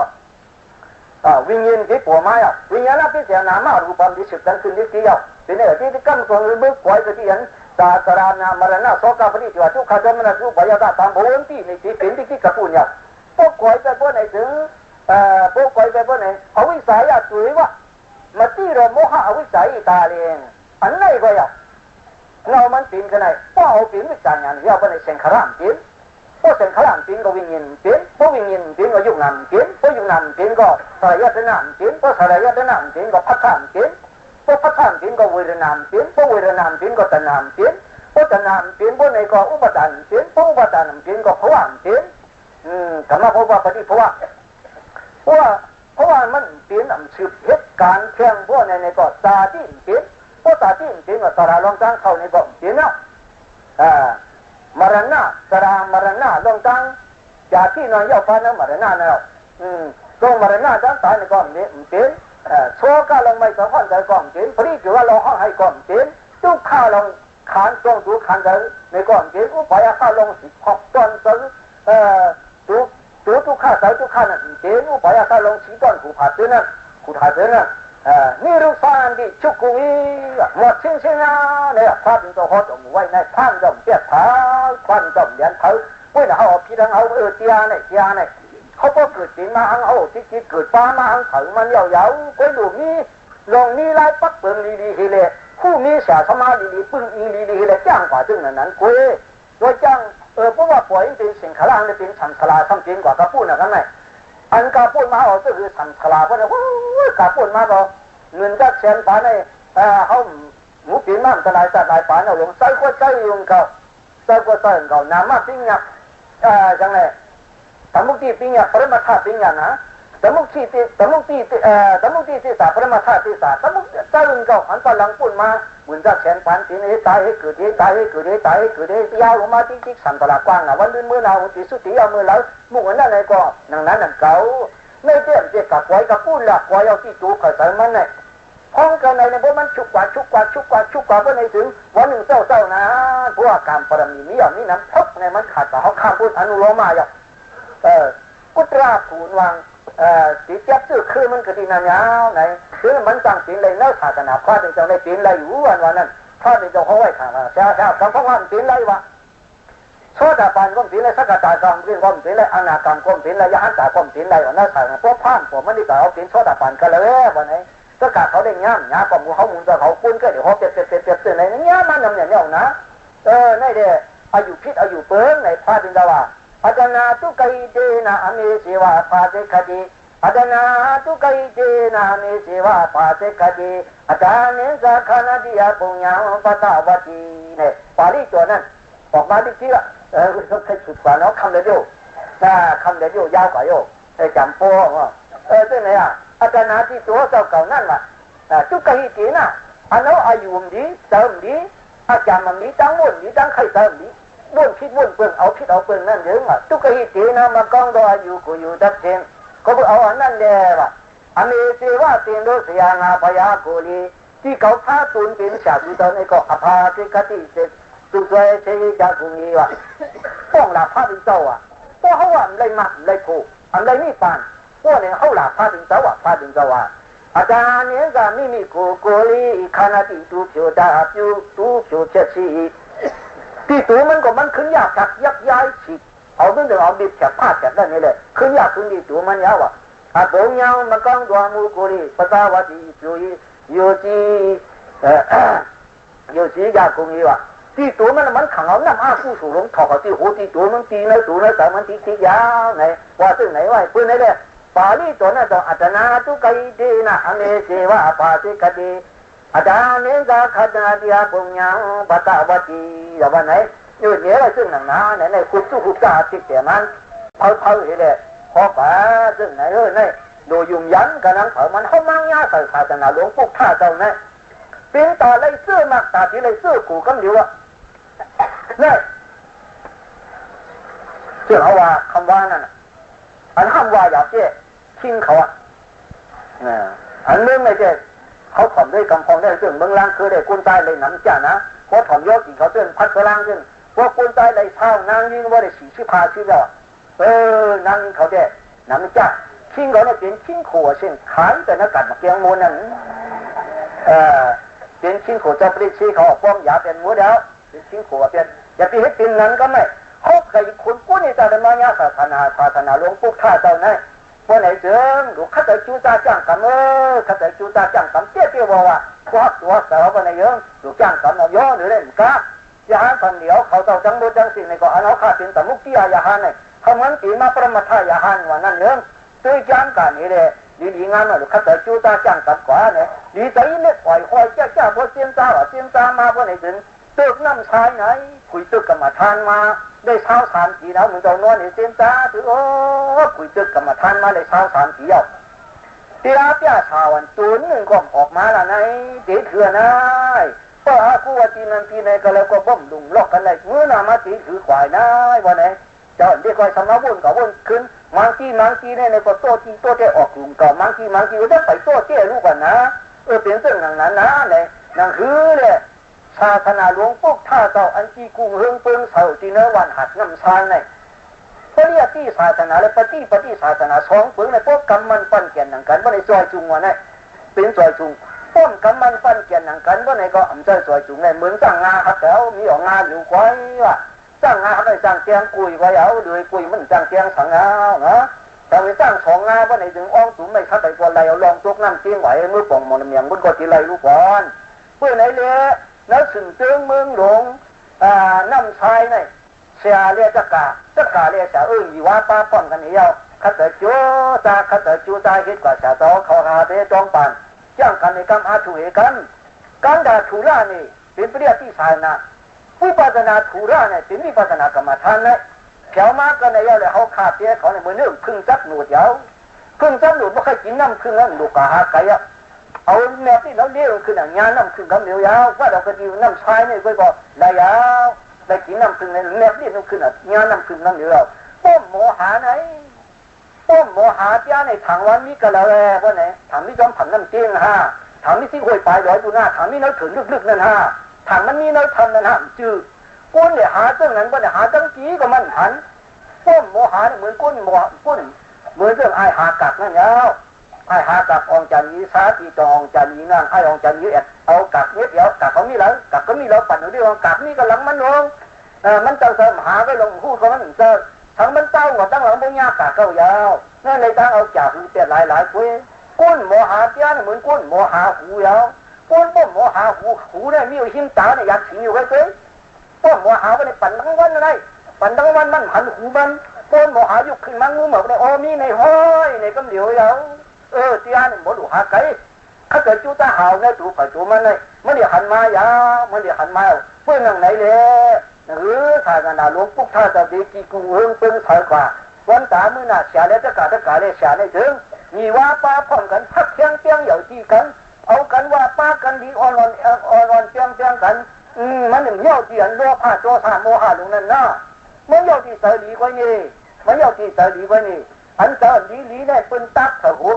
วิญญาณที่ปวดมาอ่ะวิญญาณที่เสียนามารูปมันที่สุดนั้นคือนิสัยเป็นอะไรที่กั้นตรงมือปล่อยก็ที่เห็นตาตรานามรณะโสกปริจิวะทุกขจรมันรูปยาตาตามโบนที่ในที่เป็นที่กระปุนเนี่ยพวกปล่อยไปพวกไหนถึงพวกปล่อยไปพวกไหนอวิสัยตัวว่ามาตีเราโมหะอวิสัยตาเลี้ยงอันไหนก็อย่างเรามันเป็นกันไหนพวกเอาเป็นวิจารณ์อย่างเดียวพวกไหนเซนคารามเป็นพวกเซนขลังเป็นก็วิญญาณเป็นพวกวิญญาณเป็นก็ยุคนำเป็นพวกยุคนำเป็นก็สลายยัตนำเป็นพวกสลายยัตนำเป็นก็พัฒนเป็นพวกพัฒนเป็นก็เวรนำเป็นพวกเวรนำเป็นก็ตนำเป็นพวกตนำเป็นพวกในก็อุปทานเป็นพวกอุปทานเป็นก็ภวะเป็นธรรมะภวะปฏิภวะพวก เพราะว่ามันเปลี่ยนสืบเหตุการณ์แข่งพวกในก็ตาที่เปลี่ยนเพราะตาที่เปลี่ยนก็ตาลองตั้งเขาในก็เปลี่ยนแล้วมรณะตามรณะลงตั้งจากที่นอนย่อฟ้านั้นมรณะแล้วตรงมรณะตั้งตายในก็เปลี่ยนโชก็ลงไม่สะท้อนใจก็เปลี่ยนพอดีคือว่าเราห้องให้ก็เปลี่ยนทุกข้าลงขานตรงดูขานใจในก็เปลี่ยนอุปยาข้าลง16 ต้นซื้อทุกข้าใส่ทุกข้านั่นเจนุปยาข้าลงสีต้นผู้ผาเตือนนั่นผู้ถ่ายเตือนนั่นนี่รูปสารที่ชุกุยหมดชิ้นชิ้นนะเนี่ยพระเป็นตัวเขาจมไว้ในท่านจมเปียกเท้าควันจมเลี้ยนเท้าเว้ยนะเขาพี่ทั้งเขาเตียเนี่ยเขาก็เกิดจริงมาหังเขาที่เกิดฟ้ามาหังถือมันยาวๆก็ดูมีลงมีลายปักเปิงลีๆเลยผู้มีเสียสมาลีๆปึ้งอิงลีๆเลยจ้างกว่าจึงนั้นกุยโดยจ้างเพราะว่าปล่อยเป็นสิ่งขลังเป็นฉันฉลาดทำจริงกว่ากระปุ้นนะกันไหมอันกระปุ้นมาเอาก็คือฉันฉลาดเพราะว่ากระปุ้นมาก็เงินจักเชนป่าในเขาหมูปีนมันตะลายป่าเอาลงใส่ก็ใส่ลงเขาใส่ก็ใส่เขาน้ำมาปิ้งยักจังเลยสมุติปิ้งยักปรมาธาปิ้งยักนะสมุติที่สาปรมาธาที่สาสมุติใส่ลงเขาอันตะลังปุ้นมาเหมือนกับเชนป่านปีนี้ตายให้เกิดยาวลงมาที่สันตลากว้างนะวันดื้อมือเราตีสุติเอามือแล้วมุ่งอันนั้นเลยก็นั่นเก่าไม่เตี้ยมเตี้ยกับไว้กับปุ้นหลักไว้เอาที่จูบเขาใส่มันเนี่ยพ้องกันในเพราะมันชุกกว่าเพราะในถึงวันหนึ่งเศร้านะเพราะว่าการปรมีมีอย่างนี้นั้นพบในมันขาดต่อเขาข้ามพุทธอนุโลมาอย่างกุตราผูนวางสีเจ็บซื่อคือมันก็ดีนานยาวไหนคือมันตั้งปีนเลยเนื้อศาสนาพระเป็นเจ้าในปีนเลยอยู่วันนั้นพระเป็นเจ้าเขาไว้ข้างเช้าคำพระวันปีนเลยวะโซดาปานก้มปีนเลยสักการกรรมปีนก้มปีนเลยอนากรรมก้มปีนเลยยะหันตาก้มปีนเลยวันนั้นศาสนาพวกพานผมมันนี่ก็เอาปีนโซดาปานกันเลยวันนี้สกัดเขาได้ย่ำก็มูเขาหมุนจะเขาปุ้นก็เดี๋ยวเขาเปียกในนี้มันน้ำเนี่ยนะนี่เด้อายุพิษอายุเปิ้งในพระเป็นเจ้าว่าอาจารย์ตุกัยเจนะอเมเสวะปาเจคดีอาจารย์ตุกัยเจนะอเมเสวะปาเจคดีอาจารย์เนสขณะที่อาปุญญาปัตตาวตีเนี่ยปาลีตัวนั้นออกมาดิที่ละเขาเคยสุดกว่าเนาะคำเดียวคำเดียวยาวกว่าโยจำโป้เป็นไงอาจารย์ที่ตัวเจ้าเก่านั่นล่ะตุกัยเจนะอันนั้นอายุดีเติมดีอาจารย์มันมีตั้งมุ่นมีตั้งใครเติมดีมุ่นพิษมุ่นเปลืองเอาพิษเอาเปลืองนั่นเยอะอ่ะตุกหิตีนะมากองดออยู่กูอยู่ดับเชนก็เอาอันนั้นเดียวะอเมเสวะเตียนโดสยานาพยาโกลีที่เขาพาตุนเป็นชาติตอนนี้ก็อภาสิกติเสตุสวยเชยจากกุงีวะป้องหลับพาเป็นเจ้าอ่ะพวกเขาว่าเลยมักเลยผูกอันเลยนี่ปานพวกเนี่ยเขาหลับพาเป็นเจ้าอ่ะพาเป็นเจ้าอ่ะอาจารย์เนี่ยก็มีโกลีขณะที่ตูเพียวดาอยู่ตูเพียวเช็ดชีที่ตัวมันก็มันขึ้นยากจากยักย้ายฉีกเอาเรื่องเอาดิบจากผ้าจากนั่นนี่เลยขึ้นยากขึ้นดีตัวมันยาวอ่ะอาโบงยาวมันก้องตัวมูกุรีภาษาวดีโยจียากุงีว่ะที่ตัวมันขังเอาน้ำอาผู้สูงลงถอดที่หัวที่ตัวมันตีในตัวนั้นแต่มันตียาวไหนว่าซึ่งไหนว่าปืนไหนเลยปาลีตัวนั้นต้องอัตนาตุกัยดีนะอเมเสวะปาติคดีอาจารย์เนี่ยจะขัดนาดีอาปุญญาปัตตาวตีอย่างวันไหนอยู่เนี่ยอะไรซึ่งหนังนาไหนคุณสู้คุณจ่าติดแต่มันเผาเหเลยพอป่าซึ่งไหนเนี่ยโดยยุ่งยันกันนั่งเผามันเขามั่งยาใส่ศาสนาหลวงปู่ท่าเจ้าเนี่ยเป็นต่อเลยซื้อมาตาที่เลยซื้อกูกันอยู่อ่ะเนี่ยเชื่อเขาว่าคำว่านั่นอันคำว่าอยากเจ๊ทิ้งเขาอ่ะอันนึงไม่เจ๊เขาถ่อมด้วยกำพองได้ซึ่งเมืองล่างคือได้กุนใจเลยหนังจ่านะเพราะถ่อมยศอีกเขาเตือนพัดกระล่างขึ้นพวกกุนใจเลยเช่านางยิ่งว่าได้สีชื่อพาชื่อเดียวนางเขาได้หนังจ่าทิ้งเขาเนี่ยเป็นทิ้งขัวเช่นขายแต่นักกัดมาเกียงมูลนั้นเป็นทิ้งขัวจะปริชีเขาป้องยาเป็นมูเดียวเป็นทิ้งขัวเป็นอย่าไปให้เป็นนั้นก็ไม่เขาเคยขุนกุ้นในตาเดินมาเนี่ยศาสนาหลวงปู่ท่าเจ้านั่นวันไหนเจอหรือข้าแต่จูตาจ้างกันข้าแต่จูตาจ้างกันเตี้ยบอกว่าตัวแต่ว่าวันไหนเยอะหรือจ้างกันเอาย่อหรือเล่นกะยาหันฝันเดียวเขาเจ้าจังโดจังสิ่งในก็เอาข้าเป็นแต่มุกที่ยาหันเนี่ยทำงั้นตีมาประมาทยาหันวันนั้นเนื้อตัวจ้างกันนี่เลยดีงานหรือข้าแต่จูตาจ้างกันกว่าเนี่ยดีใจเนี่ยปล่อยคอยจ้าพอเสียงตามาวันไหนถึงตึกน้ำชายไหนคุยตึกกรรมฐานมาได้เช้าสามปีแล้วมึงจะนอนในเส้นตาถือคุยตึกกรรมฐานมาได้เช้าสามปีแล้ว เตียเปียชาวันตัวนึงก็ออกมาละไงเดี๋ยวเถื่อนาย ป้ากูว่าทีนั้นทีไหนก็แล้วก็บ่มดุงลอกกันเลยเมื่อนามาตีถือควายนายวันไหนเจ้าเด็กก็สำนักวุ่นกับวุ่นขึ้นมังกี้เนี่ยก็โตจีโตเจ้ออกกลุ่มกับมังกี้ก็ได้ไปโตเจ้ลูกกันนะเป็นเรื่องนั้นนะเนี่ยนั่นคือเนี่ยศาสนาหลวงปุ๊กท่าเจ้าอันจีกุ้งเฮืองเปิงเสาจีเนื้อวันหัดน้ำชานเนี่ยปฏิบัติศาสนาและปฏิศาสนาสองเปิงในพวกกำมันปั้นแก่นหนังกันว่าในจอยจุงวันเนี่ยเป็นจอยจุงป้อมกำมันปั้นแก่นหนังกันว่าในก็อ่ำใจจอยจุงเนี่ยเหมือนจ้างงาครับแล้วมีออกงาอยู่ไว้ว่าจ้างงาครับในจ้างเตียงกุยไว้เอาเลยกุยมันจ้างเตียงสังงาเนาะแต่ไปจ้างสองงาว่าในถึงอ้องถุงไม่ทัดไปตัวไรเอาลองตุกน้ำเตียงไหวมือป่องมอนเมียงบนก็ทีไรลูกบอลเพื่อไหนเลยแล้วสึ่งเตืองเมืองหลงน้ำชายเนี่ยเสียเรียกกาเรียกเสียยีว่าป้าป้อนกันเดียวขัดแต่จูตาเห็ดกว่าเสียโตเขาหาเตะจองปันย่างกันในกรรมอาถูเหกันการด่าถูล่านี่เป็นปริยัติศาสนาวิปัสสนาถูล่าเนี่ยเป็นวิปัสสนากรรมฐานเลยแถวมากันในยาวเลยเขาขาดเตี้ยเขาในมือเนื้อพึ่งจับหนวดยาวพึ่งจับหนวดไม่เคยกินน้ำพึ่งแล้วหนูกะหาไก่อะเอาแนวที่เราเลี้ยงขึ้นอย่างงานน้ำพึ่งกำเหนียวยาวว่าเราก็ดีน้ำชายเนี่ยก็บอกได้ยาวได้กินน้ำพึ่งในแนวที่เราขึ้นอ่ะงานน้ำพึ่งน้ำเหนียวป้อมโมหาไหนป้อมโมหาเตี้ยในถังวันนี้ก็แล้วแหละว่าไหนถังนี้จอมผันน้ำเตี้ยงฮะถังนี้ที่ห้วยปลายร้อยดูหน้าถังนี้น้อยถึงลึกๆนั่นฮะถังมันนี่น้อยทันนั่นฮะจืดก้นเนี่ยหาเรื่องนั้นว่าเนี่ยหาตั้งกี้ก็มันหันป้อมโมหาเนี่ยเหมือนก้นเหมือนเรื่องไอหากักนั่นแล้วไอหากักองจันยีสาตีตองจันยีนั่งไอองจันยีเอ็ดเอากักเนี้ยเดียวกักเขามีแล้วกักก็มีแล้วปั่นอยู่ที่องกักนี่ก็หลังมันลงมันเจ้าเสริมหาไว้ลงพูดก็มันเจอทั้งมันเต้าหัวตั้งหลังพวกยากกักเก้ายาวนั่นในทางเอาจากเตี้ยหลายคุยก้นโมหาเตี้ยเหมือนก้นโมหาหูยาวก้นป้อมโมหาหูเนี่ยมีอยู่หิ้มตาเนี่ยอยากถิงอยู่ไว้เฉยป้อมโมหาว่าในปั่นทั้งวันอะไรปั่นทั้งวันมันหันหูมันป้อมโมหาอยู่ขึ้นมังงูหมกในมีในห้อยในกำเหลียวยาวเตี้ยเนี่ยหมดหลูหาไก่ถ้าเกิดจูตาหาวเนี่ยถูกฝ่ายจูมันเลยมันเดี๋ยวหันมายาวมันเดี๋ยวหันมาเพื่อนนั่งไหนเลยหรือศาสนาหลวงปุ๊กท่าจะดีกี่กุ้งเฮืองเป็นสายกว่าวันตามือหน้าเสียแล้วจะกาเลยเสียในถึงมีว่าป้าพร้อมกันพักเที่ยงอย่างที่กันเอากันว่าป้ากันดีอ่อนเที่ยงกันมันหนึ่งเย่าที่อันโลภะโทสะโมหะลงนั่นนะมันเย่าที่เสรีไว้นี่มันเย่าที่เสรีไว้นี่อันเสรีเนี่ยเป็นตักเถอะหัว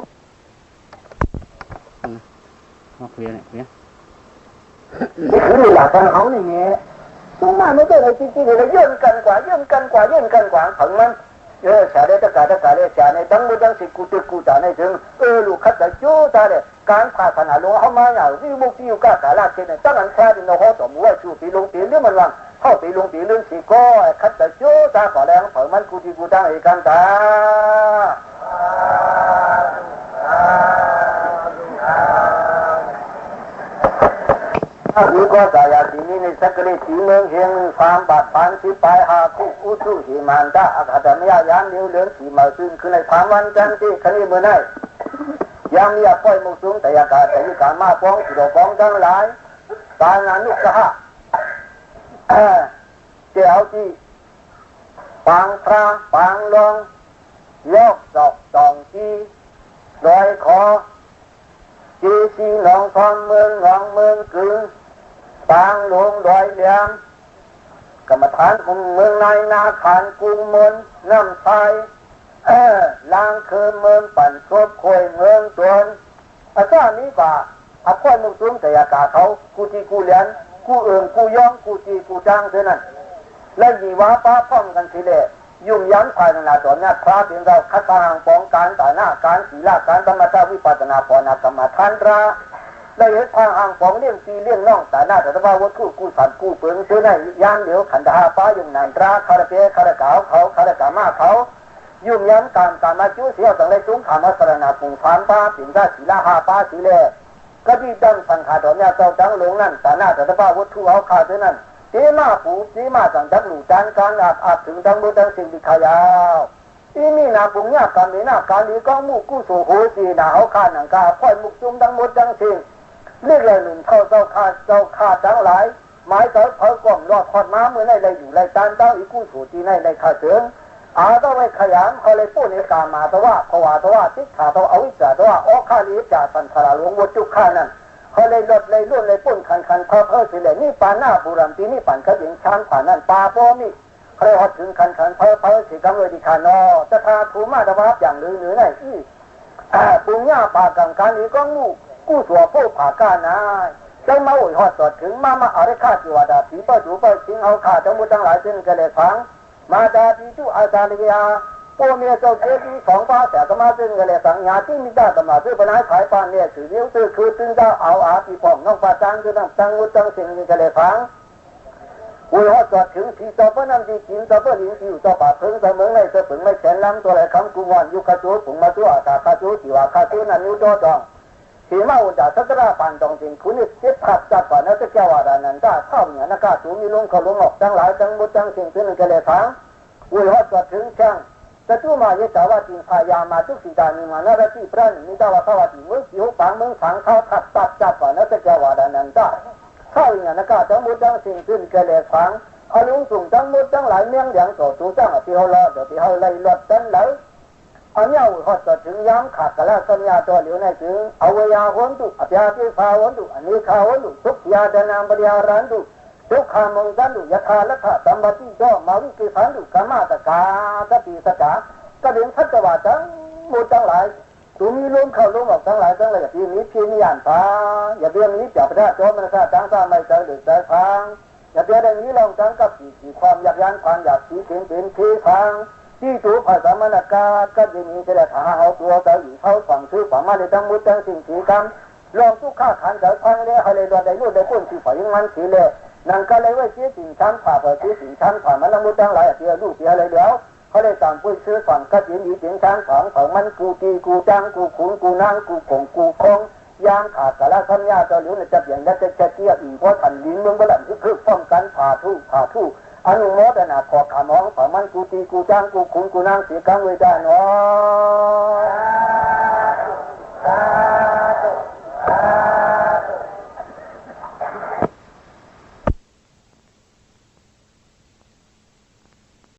มาคุยเนี่ยคุยนี่คือหลักทางเขานี่ไงตรงนั้นไม่ใช่เลยจริงๆเลยยื่นกันกว่าถึงมันเสียได้ตะการเลยเสียในตั้งมือตั้งสิกูจ่าในถึงลูกขัดแต่จู้ตาเลยการศาสนาหลวงเขามาอย่างวิมุกที่อยู่กับกาลาเช่นตั้งอันแค่ดินเราเขาต่อมือชูปีลงปีเรื่องมันวังเข้าปีลงปีเรื่องสิก็ขัดแต่จู้ตาขอแรงเผยมันกูตั้งเอกันตาอีก็สายาสีนี้ในสักการะสีเมืองเฮียงความบาดพันที่ปลายหาคู่อุตุหิมันตาอาคาดมียามนิ้วเลือนสีมาซึ่งคือในความวันจันทร์ที่คณีเมื่อไหร่ยังมีปล่อยมุกสูงแต่ยากาแต่ยุการมาฟ้องสุดฟ้องทั้งหลายตานานุกะเจ้าที่ปังพระปังลงยกดอกตองที่ลอยคอจีซีหนองทองเมืองกึ่งปางหลวงดอยเหลี่ยมกรรมฐานของเมืองในนาขานกุงมนน้ำใสล้างคือเมืองปั่นครบคอยเมืองตวนอาจารย์นี้กว่าอาพ่อมุสูงแต่ยากาเขากูจีกูเหรียญกูกูย่องกูจีกูจ้างเท่านั้นแล้วยีว่าป้าพร้อมกันทีเดียยุ่งยันภายในนาตอนนี้พระเพียงเราคัดทางป้องการต่อหน้าการศีลการธรรมะวิปัสสนาปอนากรรมฐานราได้เห็นทางห่างของเลี้ยงตีเลี้ยงน้องแต่หน้าแต่ว่าวัตถุกู้สันกู้เปลืองซื้อได้ย่างเดียวขันดาป้ายุ่งนานราคาราเปคาราเก๋าเขาคาราเก๋ามาเขายุ่งยันการมาจุ้เสียต่างเลยจุ้งขามาสรณาปุ่งฐานป้าปิ่นได้ศีลาป้าศีเลก็ที่ดังสังขารตอนนี้เจ้าจังหลงนั่นแต่หน้าแต่ว่าวัตถุเอาขาดเท่านั้นเจ้ามาปูเจ้ามาจังดักหลูจานการอาบถึงดังมือดังสิ่งดิขายาวที่มีนาปุญญาการมีนาการดีก็มุกุสุโหสีนาเขาขาดหนังกาพ่อยมุกจุ่มดังมือดังสิ่งเรียกเลยหนุนเท่าเจ้าขาดทั้งหลายไม้เจ้าเผากล่อมรอดทอดม้าเมื่อไรเลยอยู่ไรจานเต้าอีกู้สูจีในขาดเถิง ต้องไปขยานเขาเลยพูดในกามาตว่าภวาตว่าทิฏฐาตว่าอวิชชาตว่าออกข้าลีจ่าสันทราหลวงวัจุข้านั่นเขาเลยลดเลยรุ่นเลยปุ่นคันเพ้อสิเลยนี่ปานหน้าบุรัมปีนี่ปานกระดิ่งช้างผ่านนั่นปาโปมีเขาเลยหดถึงคันเพ้อสิกำเลยดิคานอจะทาทูมาตวาอย่างหรือไหนอีปุญญาปากังการนี้ก็งูกู้ตัวผู้ผ่าก้านาใจมาอุ่ยหอดสดถึงมาเอาได้ข้าจิวดาผีเปิดหูเปิดสิงเอาข้าทั้งหมดทั้งหลายซึ่งกระเลฟังมาดาปีจุอาจารย์ยาพวกเมียเจ้าเจ้าที่2 ฟ้าแต่ก็มาซึ่งกระเลสังญาที่มีได้ตมาซื้อปนายขายปานเนี่ยสื่อเลี้ยวซื้อคือตึงเจ้าเอาอาปีปองน้องปาจังคือตั้งวุฒิตั้งสิ่งนี้กระเลฟังอุ่ยหอดสดถึงที่ต่อเพื่อนำดีกินต่อเพื่อหลิงที่อยู่ต่อป่าเพิ่งเสมอไม่เสมอไม่แข็งล้ำตัวไหลคำกุมารยุคจูผงมาจูอาตาคาจูจิวาคาจูนันยุโดดองสีมาอุดาสักราปันตรงจริงคุณนี่เจ็บขัดจัดกว่านั้นจะแก้วาดานันได้เท่าเนี่ยนักสูงมีลงเขาลงออกทั้งหลายทั้งบุตรทั้งสิ่งที่นั่นก็เลยฟังอุ่ยหอดสดถึงช่างจะจู่มาเยสาวาจิพายามาทุกสิ่งต่างมีมานาราที่พระนิดาวสวัสดิ์เมืองสิวปังเมืองสังเขาขัดตัดจัดกว่านั้นจะแก้วาดานันได้เท่าเนี่ยนักทั้งบุตรทั้งสิ่งที่นั่นก็เลยฟังเอาลุงสุ่งทั้งหมดทั้งหลายเมี่ยงอย่างโสตูจังที่เขารอเดี๋ยวที่เขาไล่ลดตั้งเลยอันนี้หอดถึงย้ำขาดกันแล้วสัญญาตัวเหลียวในถึงเอาเวียหวนดุอภิอาทิภาวนดุอันนี้ข้าวนดุทุกยาดนามบริหารันดุทุกขามงสันดุยถาลัทธะสัมปติโยมาวิกิสันดุกามาตกาสติสกากระเด็นทัตวาทั้งหมดทั้งหลายตัวมีลมเข้าลมออกทั้งหลายอย่างที่นี้พี่นิยานฟ้าอย่าเรื่องนี้จับพระโจมนะทั้งสามไม่ใจหรือใจฟังอย่าเรื่องนี้ลองทั้งกับสีความอยากยันความอยากสีเป็นที่ฟังที่ถูภาษามนากาก็ยังมีจะได้หาเอาตัวเต๋ออยู่เท่าฝั่งชื่อฝั่งมาเลยทั้งมุดทั้งสิ่งสีกรรมลองทุกข้าขันเต๋อพังเลยให้เลยรอได้รุ่นได้ปุ่นที่ฝ่ายยังมันสีเลยนั่งก็เลยว่าชี้สิ่งชั้นผ่าเปิดชี้สิ่งชั้นผ่ามันละมุดทั้งหลายเสียลูกเสียอะไรเดี๋ยวเขาได้ตามปุ้ยชื่อฝั่งก็ยินดีเสียงชั้นฝั่งมันกูตีกูจังกูขุนกูนางกูคงกูคงยางขาดกะละสัญญาตัวเหลียวจะเปลี่ยนจะเกี่ยอีกเพราะทันลิ้นเมืองบลันคือป้องกันผ่าทู่อนุโมทนาขอขามองฝ่ามันกูตีกูจ้างกูขุนกูนางเสียกังเวดานอ